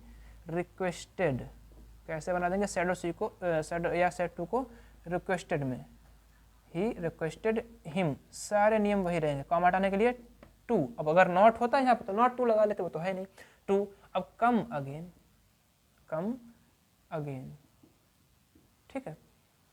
रिक्वेस्टेड कैसे बना देंगे, सेड और सी को, सेड या सेड टू को रिक्वेस्टेड में, ही रिक्वेस्टेड हिम, सारे नियम वही रहेंगे। कॉमा हटाने के लिए टू, अब अगर नॉट होता है यहाँ पर तो नॉट टू लगा लेते, वो तो है नहीं, टू। अब कम अगेन, कम अगेन, ठीक है,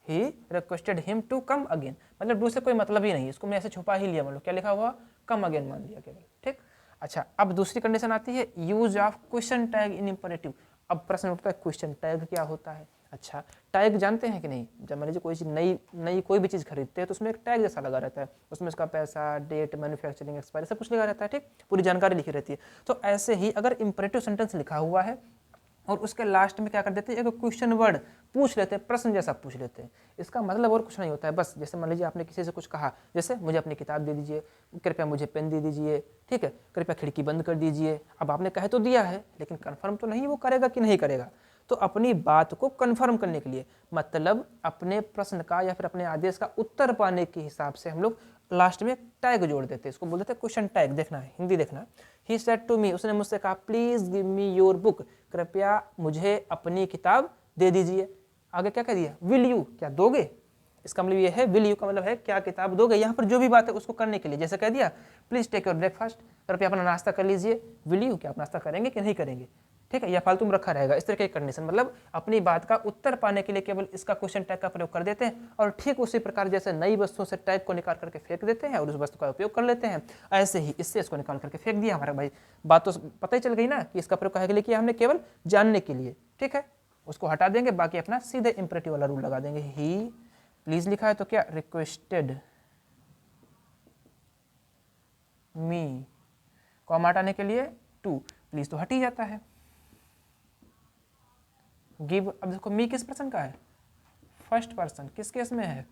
he requested him to come again, मतलब डू से कोई मतलब ही नहीं, इसको मैं ऐसे छुपा ही लिया, मतलब क्या लिखा हुआ, कम अगेन मान लिया केवल, ठीक। अच्छा, अब दूसरी कंडीशन आती है use of question tag in imperative. अब प्रश्न उठता है क्वेश्चन टैग क्या होता है। अच्छा, टैग जानते हैं कि नहीं, जब मान लीजिए कोई चीज़ नई कोई भी चीज़ खरीदते हैं तो उसमें एक टैग जैसा लगा रहता है, उसमें उसका पैसा, डेट, मैन्युफैक्चरिंग एक्सपायरी सब कुछ लिखा रहता है, ठीक, पूरी जानकारी लिखी रहती है। तो ऐसे ही अगर इंपरेटिव सेंटेंस लिखा हुआ है और उसके लास्ट में क्या कर देते हैं, एक क्वेश्चन वर्ड पूछ लेते हैं, प्रश्न जैसा पूछ लेते हैं, इसका मतलब और कुछ नहीं होता है। बस जैसे मान लीजिए आपने किसी से कुछ कहा, जैसे मुझे अपनी किताब दे दीजिए, कृपया मुझे पेन दे दीजिए, ठीक है, कृपया खिड़की बंद कर दीजिए। अब आपने कह तो दिया है लेकिन कंफर्म तो नहीं वो करेगा कि नहीं करेगा, तो अपनी बात को कंफर्म करने के लिए, मतलब अपने प्रश्न का या फिर अपने आदेश का उत्तर पाने के हिसाब से हम लोग लास्ट में टैग जोड़ देते हैं, इसको बोलते थे क्वेश्चन टैग। देखना है, हिंदी देखना। ही सेड टू मी, उसने मुझसे कहा, please give me your book, कृपया मुझे अपनी किताब दे दीजिए। आगे क्या कह दिया, विल यू, क्या दोगे, इसका मतलब ये है, विल यू का मतलब है क्या किताब दोगे। यहाँ पर जो भी बात है उसको करने के लिए, जैसे कह दिया प्लीज टेक योर ब्रेकफास्ट, कृपया अपना नाश्ता कर लीजिए। विल यू, क्या आप नाश्ता करेंगे कि नहीं करेंगे, ठीक है, या फालतू में रखा रहेगा, इस तरह की कंडीशन। मतलब अपनी बात का उत्तर पाने के लिए केवल इसका क्वेश्चन टैग का प्रयोग कर देते हैं, और ठीक उसी प्रकार जैसे नई वस्तुओं से टैग को निकाल करके फेंक देते हैं और उस वस्तु का उपयोग कर लेते हैं, ऐसे ही इससे इसको निकाल करके फेंक दिया। हमारा भाई बात तो पता ही चल गई ना कि इसका प्रयोग काहे के लिए किया हमने, केवल जानने के लिए, ठीक है। उसको हटा देंगे, बाकी अपना सीधे इंपरेटिव वाला रूल लगा देंगे। ही प्लीज लिखा है तो क्या, रिक्वेस्टेड मी, कॉमा हटाने के लिए टू, प्लीज तो हट ही जाता है। गिव, अब देखो मी किस पर्सन का है, फर्स्ट पर्सन, किस केस में है,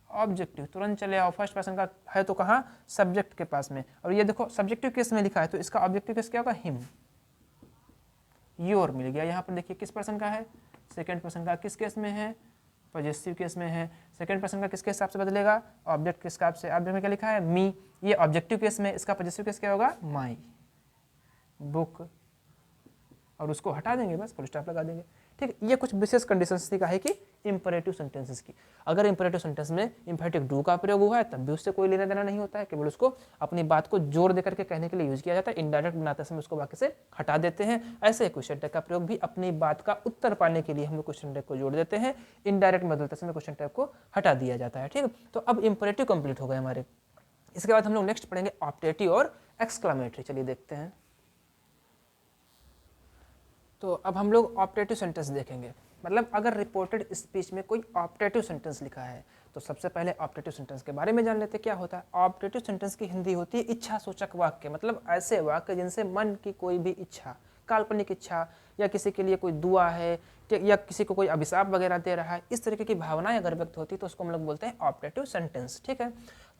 ऑब्जेक्टिव, तुरंत चले आओ, फर्स्ट पर्सन का है तो कहाँ, सब्जेक्ट के पास में। और ये देखो सब्जेक्टिव केस में लिखा है तो इसका ऑब्जेक्टिव केस क्या होगा, हिम। योर मिल गया। यहाँ पर देखिए किस पर्सन का है, सेकेंड पर्सन का, किस केस में है, पॉजिटिव केस में है। सेकंड पर्सन का किसके हिसाब से बदलेगा, ऑब्जेक्ट के हिसाब से। ऑब्जेक्ट में क्या लिखा है, मी, ये ऑब्जेक्टिव केस में, इसका पॉजिटिव केस क्या होगा, माई बुक, और उसको हटा देंगे, बस फुल स्टॉप लगा देंगे, ठीक है। ये कुछ विशेष कंडीशंस थी काहे की, इंपरेटिव सेंटेंसेस की। अगर इंपरेटिव सेंटेंस में इंफेटिव डू का प्रयोग हुआ है तब भी उससे कोई लेना देना नहीं होता है, केवल उसको अपनी बात को जोर देकर के कहने के लिए यूज किया जाता है। इनडायरेक्ट बनाते समय उसको बाकी से हटा देते हैं। ऐसे क्वेश्चन टैग का प्रयोग भी अपनी बात का उत्तर पाने के लिए हम लोग क्वेश्चन टैग को जोड़ देते हैं, इनडायरेक्ट बदलते समय क्वेश्चन टैग को हटा दिया जाता है, ठीक है। तो अब इंपरेटिव कंप्लीट हो गए हमारे। इसके बाद हम लोग नेक्स्ट पढ़ेंगे ऑप्टेटिव और एक्सक्लामेटरी। चलिए देखते हैं। तो अब हम लोग ऑप्टेटिव सेंटेंस देखेंगे। मतलब अगर रिपोर्टेड स्पीच में कोई ऑप्टेटिव सेंटेंस लिखा है तो सबसे पहले ऑप्टेटिव सेंटेंस के बारे में जान लेते क्या होता है। ऑप्टेटिव सेंटेंस की हिंदी होती है इच्छा सूचक वाक्य, मतलब ऐसे वाक्य जिनसे मन की कोई भी इच्छा, काल्पनिक इच्छा, या किसी के लिए कोई दुआ है, या किसी को कोई अभिशाप वगैरह दे रहा है, इस तरीके की भावनाएं अगर व्यक्त होती है तो उसको हम लोग बोलते हैं ऑप्टेटिव सेंटेंस, ठीक है।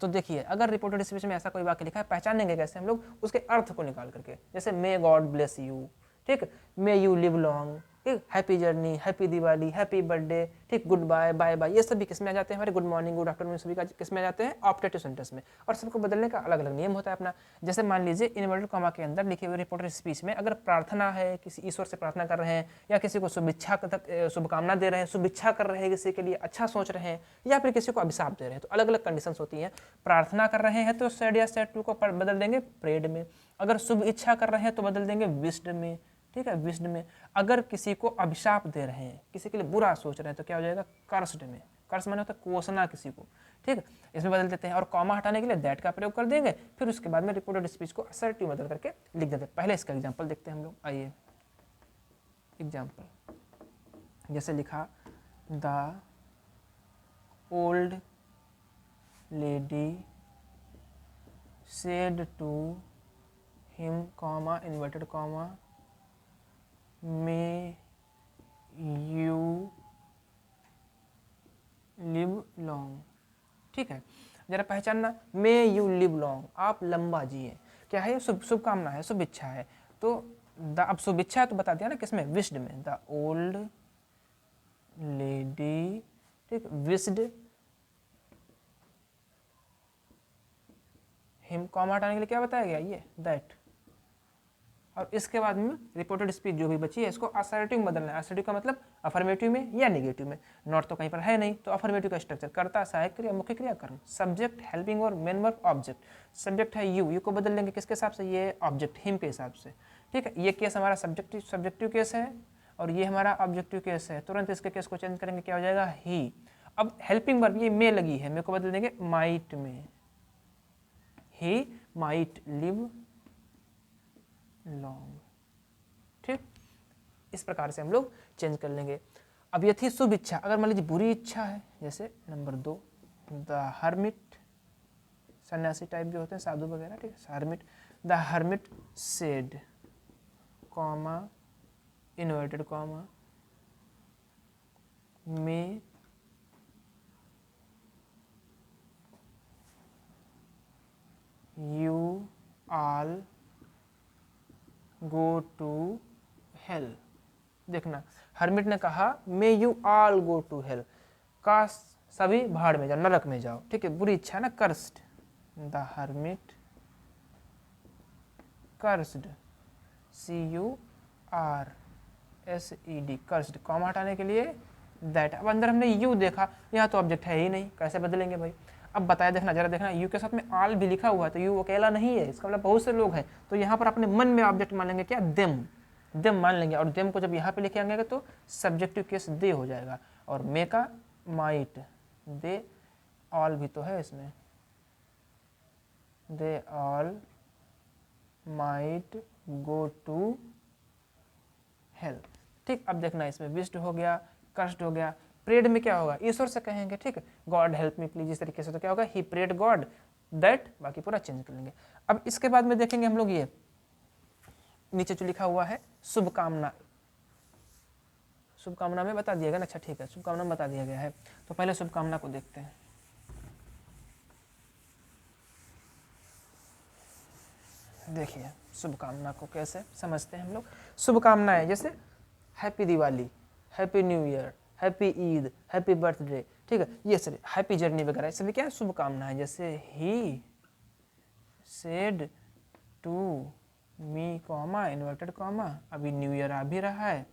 तो देखिए अगर रिपोर्टेड स्पीच में ऐसा कोई वाक्य लिखा है, पहचानेंगे कैसे हम लोग, उसके अर्थ को निकाल करके। जैसे मे गॉड ब्लेस यू, ठीक, मे यू लिव लॉन्ग, ठीक, happy journey, happy Diwali, happy birthday, ठीक, गुड बाय, बाय बाय, ये सभी किसमें आ जाते हैं हमारे, गुड मॉर्निंग, गुड आफ्टरनून, सभी का किसमें आ जाते हैं, ऑप्टेटिव सेंटेंस में। और सबको बदलने का अलग अलग नियम होता है अपना। जैसे मान लीजिए इन्वर्टेड कॉमा के अंदर लिखे हुए रिपोर्टेड स्पीच में अगर प्रार्थना है, किसी ईश्वर से प्रार्थना कर रहे हैं, या किसी को शुभकामना दे रहे हैं, शुभेच्छा कर रहे हैं, किसी के लिए अच्छा सोच रहे हैं, या फिर किसी को अभिशाप दे रहे हैं, तो अलग अलग कंडीशंस होती हैं। प्रार्थना कर रहे हैं तो सैड या सैड टू को बदल देंगे प्रेड में। अगर शुभ इच्छा कर रहे हैं तो बदल देंगे विश्ड में, ठीक है, विश्ड में। अगर किसी को अभिशाप दे रहे हैं, किसी के लिए बुरा सोच रहे हैं, तो क्या हो जाएगा, कर्स्ड में। कर्स माने होता है कोसना किसी को, ठीक, इसमें बदल देते हैं। और कॉमा हटाने के लिए दैट का प्रयोग कर देंगे, फिर उसके बाद में रिपोर्टेड स्पीच को असर्टिव बदल करके लिख देते हैं। पहले इसका एग्जाम्पल देखते हैं हम लोग, आइए एग्जाम्पल। जैसे लिखा, the old lady said to him, comma inverted comma, may you live long, ठीक है। जरा पहचानना, मे यू लिव लॉन्ग, आप लंबा जिए, क्या है, शुभकामना है, शुभ इच्छा है। तो अब शुभ इच्छा है तो बता दिया ना किसमें, विश्ड में। द ओल्ड लेडी, ठीक, विश्ड हिम, कॉमा हटाने के लिए क्या बताया गया, ये दैट। और इसके बाद में रिपोर्टेड स्पीच जो भी बची है इसको असर्टिव में बदलना है। असर्टिव का मतलब अफर्मेटिव में या नेगेटिव में। नॉट तो कहीं पर है नहीं, तो अफर्मेटिव का स्ट्रक्चर, कर्ता, सहायक क्रिया, मुख्य क्रिया, कर्म, सब्जेक्ट, हेल्पिंग और मेन वर्ब, ऑब्जेक्ट। सब्जेक्ट है यू, यू को बदल लेंगे किसके हिसाब से, ये ऑब्जेक्ट हिम के हिसाब से, ठीक है। ये केस हमारा सब्जेक्टिव केस है और ये हमारा ऑब्जेक्टिव केस है। तुरंत इसके केस को चेंज करेंगे, क्या हो जाएगा, ही। अब हेल्पिंग वर्ब, ये मे लगी है, मे को बदल देंगे माइट में, ही माइट लिव लॉन्ग, ठीक। इस प्रकार से हम लोग चेंज कर लेंगे। अब ये थी शुभ इच्छा। अगर मान लीजिए बुरी इच्छा है, जैसे नंबर 2, द हर्मिट, सन्यासी टाइप भी होते हैं, साधु वगैरह, ठीक है, hermit, the hermit said, comma inverted comma, may you all go to hell. देखना हर्मिट ने कहा may you all go to hell, का सभी भाड़ में जाओ, नरक में जाओ, ठीक है, बुरी इच्छा ना, cursed, the hermit cursed, CURSED, cursed, comma हटाने के लिए दैट। अब अंदर हमने यू देखा, यहाँ तो ऑब्जेक्ट है ही नहीं, कैसे बदलेंगे भाई। अब बताया, देखना जरा देखना, यू के साथ में ऑल भी लिखा हुआ है, तो यू अकेला नहीं है, इसका मतलब बहुत से लोग हैं, तो यहाँ पर अपने मन में ऑब्जेक्ट मान लेंगे क्या, देम, देम मान लेंगे, और देम को जब यहाँ पे लिखे आएंगे तो सब्जेक्टिव केस दे हो जाएगा, और मे का माइट, दे ऑल भी तो है इसमें, they all might go to hell, ठीक। अब देखना इसमें विश्ड हो गया, कर्स्ड हो गया, प्रेड में क्या होगा, ईश्वर से कहेंगे, ठीक, गॉड हेल्प मी प्लीज, इस तरीके से, तो क्या होगा, ही प्रेड गॉड दैट, बाकी पूरा चेंज कर लेंगे। अब इसके बाद में देखेंगे हम लोग ये नीचे जो लिखा हुआ है शुभकामना, शुभकामना में बता दिया गया ना, अच्छा ठीक है, शुभकामना में बता दिया गया है, तो पहले शुभकामना को देखते हैं। देखिए शुभकामना को कैसे समझते हैं हम लोग। शुभकामनाएं जैसे happy Diwali, happy new year, happy Eid, happy birthday, ठीक है, ये सभी हैप्पी जर्नी वगैरह, सभी क्या है, शुभकामनाएं। जैसे he said to me comma inverted comma, अभी न्यू ईयर आ भी रहा है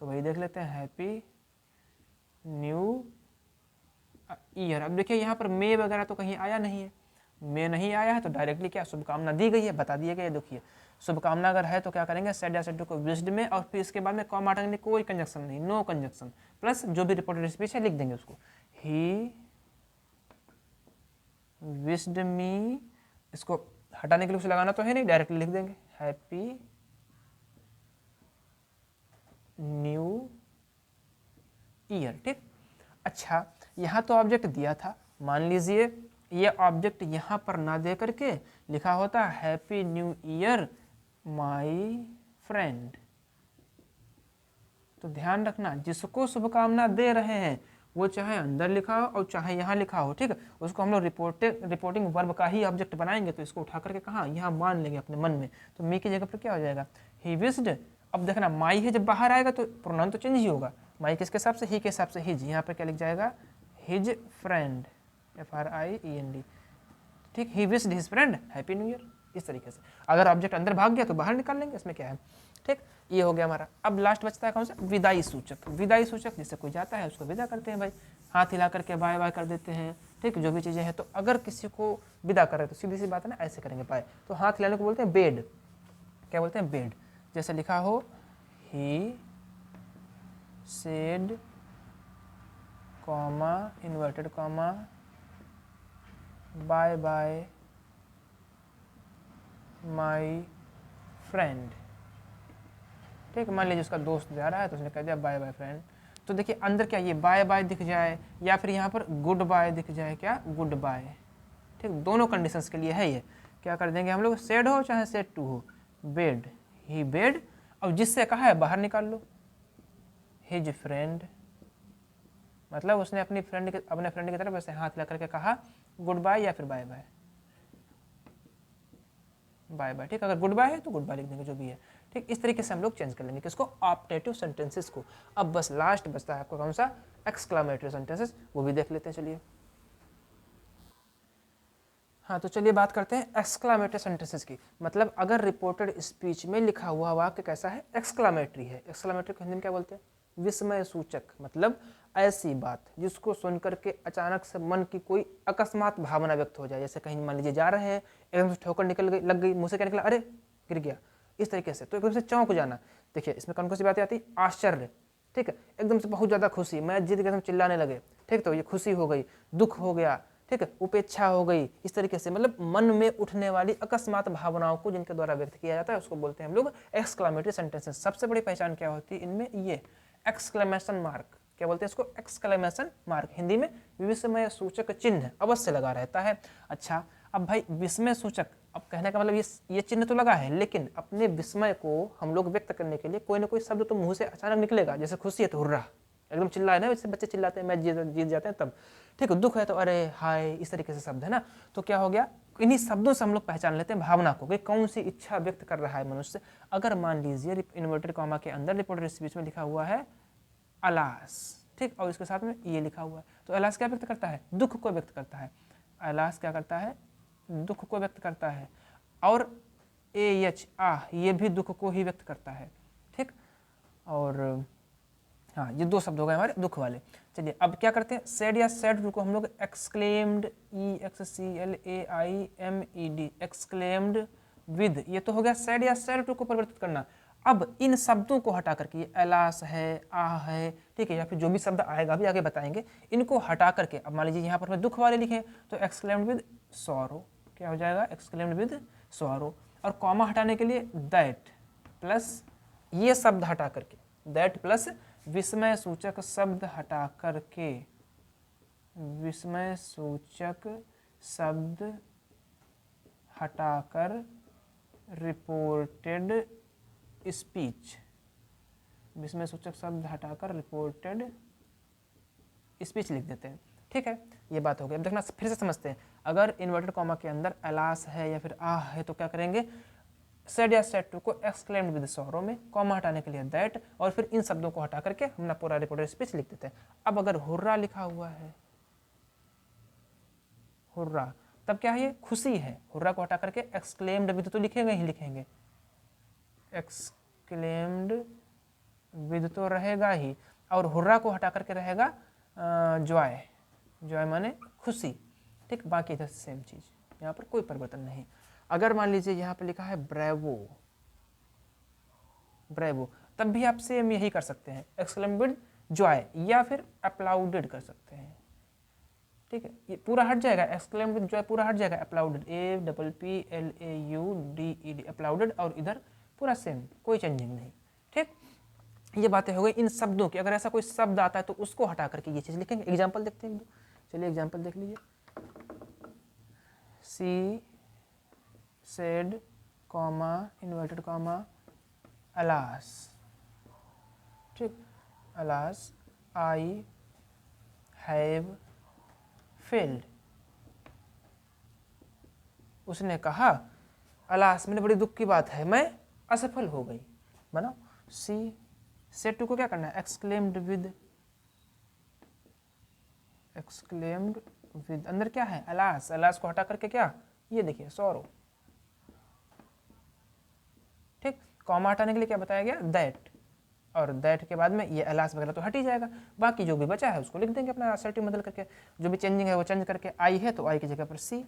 तो वही देख लेते हैं, हैप्पी न्यू ईयर। अब देखिए यहाँ पर मे वगैरह तो कहीं आया नहीं है, मे नहीं आया है तो डायरेक्टली क्या शुभकामना दी गई है, बता दिया गया है। देखिए शुभकामना अगर है तो क्या करेंगे, सेड या सेड को विश्ड में, और फिर इसके बाद में कॉमा हटाएंगे, कोई कंजक्शन नहीं, नो कंजक्शन, प्लस जो भी रिपोर्टेड स्पीच है लिख देंगे उसको, ही विश्ड मी, इसको हटाने के लिए कुछ लगाना तो है नहीं, डायरेक्टली लिख देंगे हैप्पी न्यू ईयर, ठीक। अच्छा यहाँ तो ऑब्जेक्ट दिया था, मान लीजिए ये ऑब्जेक्ट यहाँ पर ना दे करके लिखा होता happy new year my friend, तो ध्यान रखना जिसको शुभकामना दे रहे हैं वो चाहे अंदर लिखा हो और चाहे यहाँ लिखा हो, ठीक है, उसको हम लोग रिपोर्टिंग वर्ब का ही ऑब्जेक्ट बनाएंगे, तो इसको उठा करके कहाँ यहाँ मान लेंगे अपने मन में, तो मी की जगह पर क्या हो जाएगा, ही विश्ड। अब देखना माई है, जब बाहर आएगा तो प्रोनाउन तो चेंज ही होगा, माई किसके हिसाब से, ही के हिसाब से हिज, यहाँ पर क्या लिख जाएगा, हिज फ्रेंड, FRIEND, ठीक, he wished his friend happy new year, इस तरीके से। अगर ऑब्जेक्ट अंदर भाग गया तो बाहर निकाल लेंगे, इसमें क्या है, ठीक, ये हो गया हमारा। अब लास्ट बचता है कौन सा, विदाई सूचक। विदाई सूचक जिससे कोई जाता है उसको विदा करते हैं भाई, हाथ हिला करके बाय बाय कर देते हैं, ठीक, जो भी चीज़ें हैं। तो अगर किसी को विदा कर रहे हैं तो सीधी सी बात है ना, ऐसे करेंगे बाय, तो हाथ हिलाने को बोलते हैं बेड, क्या बोलते हैं, बेड। जैसे लिखा हो he said comma inverted comma bye bye my friend, ठीक, मान लीजिए उसका दोस्त जा रहा है तो उसने कह दिया बाय बाय फ्रेंड, तो देखिए अंदर क्या ये बाय बाय दिख जाए या फिर यहाँ पर गुड बाय दिख जाए, क्या गुड बाय, ठीक, दोनों कंडीशंस के लिए है ये। क्या कर देंगे हम लोग, सेड हो चाहे सेड टू हो, बेड, ही बेड, और जिससे कहा है बाहर निकाल लो, हिज फ्रेंड, मतलब उसने अपने फ्रेंड की तरफ वैसे हाथ हिला करके कहा गुड बाय या फिर बाय बाय, बाय बाय, ठीक, अगर गुड बाय है तो गुड बाय लिख देंगे, जो भी है, ठीक। इस तरीके से हम लोग चेंज कर लेंगे किसको, ऑप्टेटिव सेंटेंसेस को। अब बस लास्ट बचता है आपको कौन सा, एक्सक्लामेटरी सेंटेंसेस, वो भी देख लेते हैं, चलिए। हाँ तो चलिए बात करते हैं एक्सक्लामेटरी सेंटेंसेस की। मतलब अगर रिपोर्टेड स्पीच में लिखा हुआ वाक्य कैसा है, एक्सक्लामेटरी है। एक्सक्लामेटरी को हिंदी में क्या बोलते हैं, विस्मय सूचक, मतलब ऐसी बात जिसको सुनकर के अचानक से मन की कोई अकस्मात भावना व्यक्त हो जाए। जैसे कहीं मान लीजिए जा रहे हैं, एकदम से ठोकर निकल गई, लग गई, मुंह से क्या निकला, अरे गिर गया, इस तरीके से, तो एकदम से चौंक जाना। देखिए इसमें कौन कौन सी बातें आती है, आश्चर्य, ठीक है, एकदम से बहुत ज़्यादा खुशी, मैं जीत गया, चिल्लाने लगे, ठीक, तो ये खुशी हो गई, दुख हो गया, ठीक है, उपेक्षा हो गई, इस तरीके से मतलब मन में उठने वाली अकस्मात भावनाओं को जिनके द्वारा व्यक्त किया जाता है उसको बोलते हैं हम लोग एक्सक्लामेटरी सेंटेंसेस। सबसे बड़ी पहचान क्या होती है इनमें, ये एक्सक्लेमेशन मार्क, क्या बोलते हैं इसको, एक्सक्लेमेशन मार्क, हिंदी में विस्मय सूचक चिन्ह अवश्य लगा रहता है। अच्छा अब भाई विस्मय सूचक, अब कहने का मतलब ये चिन्ह तो लगा है, लेकिन अपने विस्मय को हम लोग व्यक्त करने के लिए कोई ना कोई शब्द तो मुंह से अचानक निकलेगा। जैसे खुशी है तो हुर्रा, एकदम चिल्लाए ना, वैसे बच्चे चिल्लाते हैं मैच जीत जाते हैं तब, ठीक है, दुख है तो अरे हाय, इस तरीके से शब्द है ना। तो क्या हो गया, इन्हीं शब्दों से हम लोग पहचान लेते हैं भावना को कि कौन सी इच्छा व्यक्त कर रहा है मनुष्य। अगर मान लीजिए इन्वर्टेड कॉमा के अंदर रिपोर्टेड स्पीच में लिखा हुआ है अलास, ठीक, और इसके साथ में ये लिखा हुआ है। तो अलास क्या व्यक्त करता है? दुख को व्यक्त करता है। अलास क्या करता है? दुख को व्यक्त करता है। और AH आह, ये भी दुख को ही व्यक्त करता है, ठीक। और हाँ, ये दो शब्द हो गए हमारे दुख वाले। चलिए अब क्या करते हैं, सैड या सैड को हम लोग एक्सक्लेम्ड, EXCLAIMED, एक्सक्लेम्ड विद, ये तो हो गया सैड या सैड को परिवर्तित करना। अब इन शब्दों को हटा करके, ये एलास है, आह है, ठीक है, या फिर जो भी शब्द आएगा भी आगे बताएंगे, इनको हटा करके अब मान लीजिए यहाँ पर मैं दुख वाले लिखे तो एक्सक्लेम्ड विद सॉरो, क्या हो जाएगा? Exclaimed with sorrow. और कॉमा हटाने के लिए दैट प्लस ये शब्द हटा करके, दैट प्लस विस्मय सूचक शब्द हटा करके, विस्मय सूचक शब्द हटाकर रिपोर्टेड स्पीच, विस्मय सूचक शब्द हटाकर रिपोर्टेड स्पीच लिख देते हैं, ठीक है। ये बात हो गई। अब देखना फिर से समझते हैं, अगर इन्वर्टेड कॉमा के अंदर अलास है या फिर आह है तो क्या करेंगे, सैड या सैड टू को एक्सक्लेम्ड विद सॉरो में, कॉमा हटाने के लिए दैट, और फिर इन शब्दों को हटा करके हम पूरा रिपोर्टेड स्पीच लिख देते हैं। अब अगर हुर्रा लिखा हुआ है, हुर्रा, तब क्या है? ये खुशी है। हुर्रा को हटा करके एक्सक्लेम्ड विद तो लिखेंगे ही लिखेंगे, एक्सक्लेम्ड विद तो रहेगा ही, और हुर्रा को हटा करके रहेगा जॉय, जॉय माने खुशी, ठीक। बाकी इधर सेम चीज, यहाँ पर कोई परिवर्तन नहीं। अगर मान लीजिए यहाँ पे लिखा है ब्रेवो, ब्रेवो, तब भी आप सेम यही कर सकते हैं, एक्सक्लेम्ड विद जॉय, या फिर अप्लाउडेड कर सकते हैं, ठीक है। ये पूरा हट जाएगा, एक्सक्लेम्ड विद जॉय पूरा हट जाएगा, अप्लाउडेड, APPLAUDED, अप्लाउडेड, और इधर पूरा सेम, कोई चेंजिंग नहीं, ठीक। ये बातें हो गई इन शब्दों की। अगर ऐसा कोई शब्द आता है तो उसको हटा करके ये चीज लिखेंगे। एग्जाम्पल देखते हैं, चलिए एग्जाम्पल देख लीजिए। She said comma inverted comma alas, ठीक, अलास आई हैव फेल्ड, उसने कहा अलास मेरे बड़ी दुख की बात है, मैं असफल हो गई। बनाओ, सी सेड टू को क्या करना है, एक्सक्लेम्ड विद, एक्सक्लेम्ड विद, अंदर क्या है? अलास, अलास को हटा करके क्या, ये देखिए सॉरो, ठीक। कॉमा हटाने के लिए क्या बताया गया? दैट, और दैट के बाद में ये अलास वगैरह तो हट ही जाएगा, बाकी जो भी बचा है उसको लिख देंगे अपना असर्टिव बदल करके, जो भी चेंजिंग है वो चेंज करके, आई है तो आई की जगह पर सी,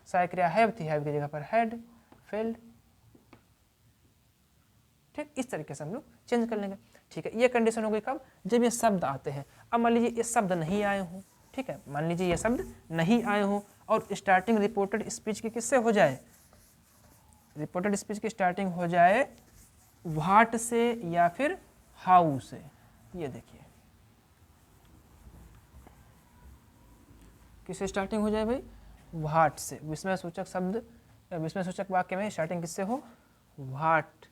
सहायक क्रिया हैव थी, हैव की जगह पर हैड, फेल्ड, ठीक। इस तरीके से हम लोग चेंज कर लेंगे, ठीक है। ये कंडीशन हो गई कब? जब ये शब्द आते हैं। अब मान लीजिए ये शब्द नहीं आए हों, ठीक है, मान लीजिए ये शब्द नहीं आए हों और स्टार्टिंग रिपोर्टेड स्पीच की किससे हो जाए, रिपोर्टेड स्पीच की स्टार्टिंग हो जाए व्हाट से या फिर हाउ से। ये देखिए किससे स्टार्टिंग हो जाए भाई? व्हाट से। विस्मय सूचक शब्द, विस्मय सूचक वाक्य में स्टार्टिंग किससे हो? व्हाट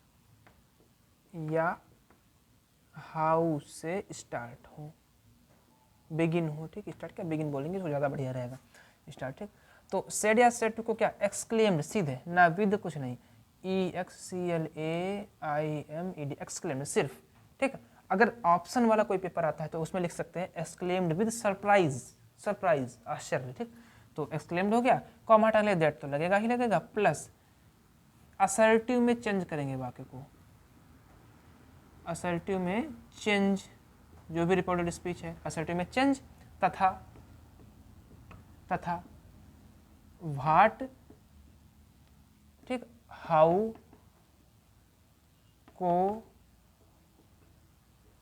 या हाउ से स्टार्ट हो, बिगिन हो, ठीक। स्टार्ट क्या बिगिन बोलेंगे तो ज़्यादा बढ़िया रहेगा, स्टार्ट, ठीक। तो सेड या सेड टू को क्या, एक्सक्लेम्ड, सीधे, ना विद कुछ नहीं, EXCLAIMED, एक्सक्लेम्ड सिर्फ, ठीक। अगर ऑप्शन वाला कोई पेपर आता है तो उसमें लिख सकते हैं एक्सक्लेम्ड विद सरप्राइज, सरप्राइज, आश्चर्य, ठीक। तो एक्सक्लेम्ड हो गया, कॉमा हटा ले, दैट तो लगेगा ही लगेगा, प्लस असर्टिव में चेंज करेंगे वाक्य को, असर्टिव में चेंज, जो भी रिपोर्टेड स्पीच है असर्टिव में चेंज, तथा, तथा व्हाट, ठीक, हाउ को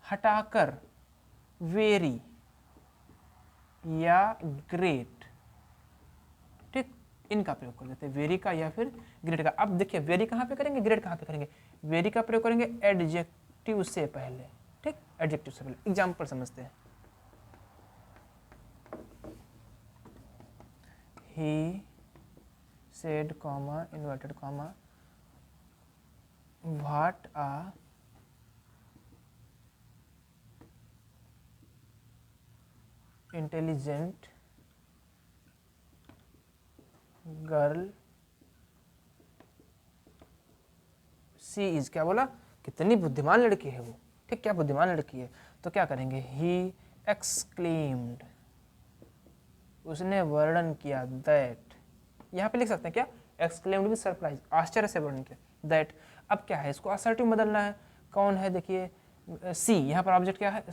हटाकर वेरी या ग्रेट, ठीक, इनका प्रयोग कर देते हैं, वेरी का या फिर ग्रेट का। अब देखिए वेरी कहाँ पे करेंगे, ग्रेट कहाँ पे करेंगे? वेरी का प्रयोग करेंगे एडजेक्टिव से पहले, ठीक, एडजेक्टिव से पहले। एग्जाम्पल समझते हैं, he said comma inverted comma what a intelligent girl she is, क्या बोला? कितनी बुद्धिमान लड़की है वो, ठीक, क्या बुद्धिमान लड़की है, तो क्या करेंगे, ही एक्सक्लेम्ड, उसने वर्णन किया, दैट, यहाँ पे लिख सकते हैं क्या, एक्सक्लेम्ड भी सरप्राइज, आश्चर्य से वर्णन किया, दैट। अब क्या है, इसको असर्टिव में बदलना है, कौन है, देखिए सी, यहाँ पर ऑब्जेक्ट क्या है,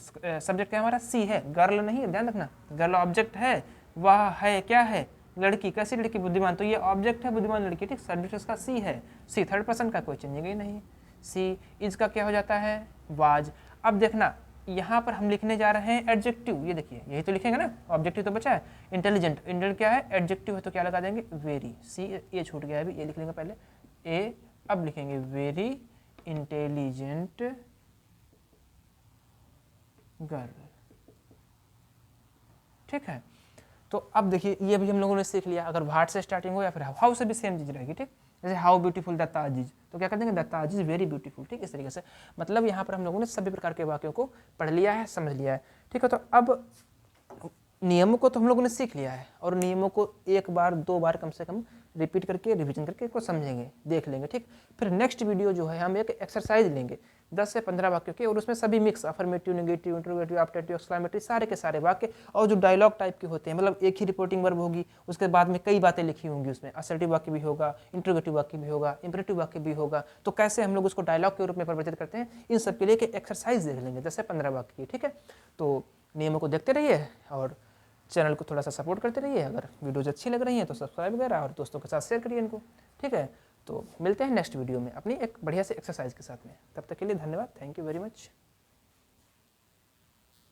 सब्जेक्ट क्या है हमारा, सी है, गर्ल नहीं है, ध्यान रखना, गर्ल ऑब्जेक्ट है, वह है क्या है, लड़की, कैसी लड़की, बुद्धिमान, तो ये ऑब्जेक्ट है बुद्धिमान लड़की, ठीक, सब्जेक्ट इसका सी है, सी थर्ड पर्सन का कोई चेंजिंग ही नहीं, सी, इसका क्या हो जाता है, वाज। अब देखना यहाँ पर हम लिखने जा रहे हैं एडजेक्टिव, ये देखिए यही तो लिखेंगे ना, ऑब्जेक्टिव तो बचा है, इंटेलिजेंट, इंटेलिजेंट क्या है, एडजेक्टिव है, तो क्या लगा देंगे, वेरी, सी ये छूट गया है अभी, ये लिख लेंगे पहले ए, अब लिखेंगे वेरी इंटेलिजेंट गर्ल, ठीक है। तो अब देखिए ये भी हम लोगों ने सीख लिया, अगर व्हाट से स्टार्टिंग हो या फिर हाउ से भी सेम चीज रहेगी, ठीक, जैसे how beautiful the Taj is, तो क्या कर देंगे, the Taj is very beautiful, ठीक, इस तरीके से, मतलब यहाँ पर हम लोगों ने सभी प्रकार के वाक्यों को पढ़ लिया है, समझ लिया है, ठीक है। तो अब नियमों को तो हम लोगों ने सीख लिया है, और नियमों को एक बार दो बार कम से कम रिपीट करके रिवीजन करके इसको समझेंगे, देख लेंगे, ठीक। फिर नेक्स्ट वीडियो जो है हम एक एक्सरसाइज लेंगे 10 से 15 वाक्यों के, और उसमें सभी mix, affirmative, negative, interrogative, optative, exclamatory, सारे के सारे वाक्य, और जो डायलॉग टाइप के होते हैं, मतलब एक ही रिपोर्टिंग वर्ब होगी, उसके बाद में कई बातें लिखी होंगी, उसमें असर्टिव वाक्य भी होगा, इंटरोगेटिव वाक्य भी होगा, इंपरेटिव वाक्य भी होगा, तो कैसे हम लोग उसको डायलॉग के रूप में परिवर्तित करते हैं, इन सब के लिए एक एक्सरसाइज देख लेंगे 10 से 15 वाक्य की, ठीक है। तो नियमों को देखते रहिए और चैनल को थोड़ा सा सपोर्ट करते रहिए, अगर वीडियोज अच्छी लग रही हैं तो सब्सक्राइब करें और दोस्तों के साथ शेयर करिए इनको, ठीक है। तो मिलते हैं नेक्स्ट वीडियो में अपनी एक बढ़िया से एक्सरसाइज के साथ में, तब तक के लिए धन्यवाद, थैंक यू वेरी मच।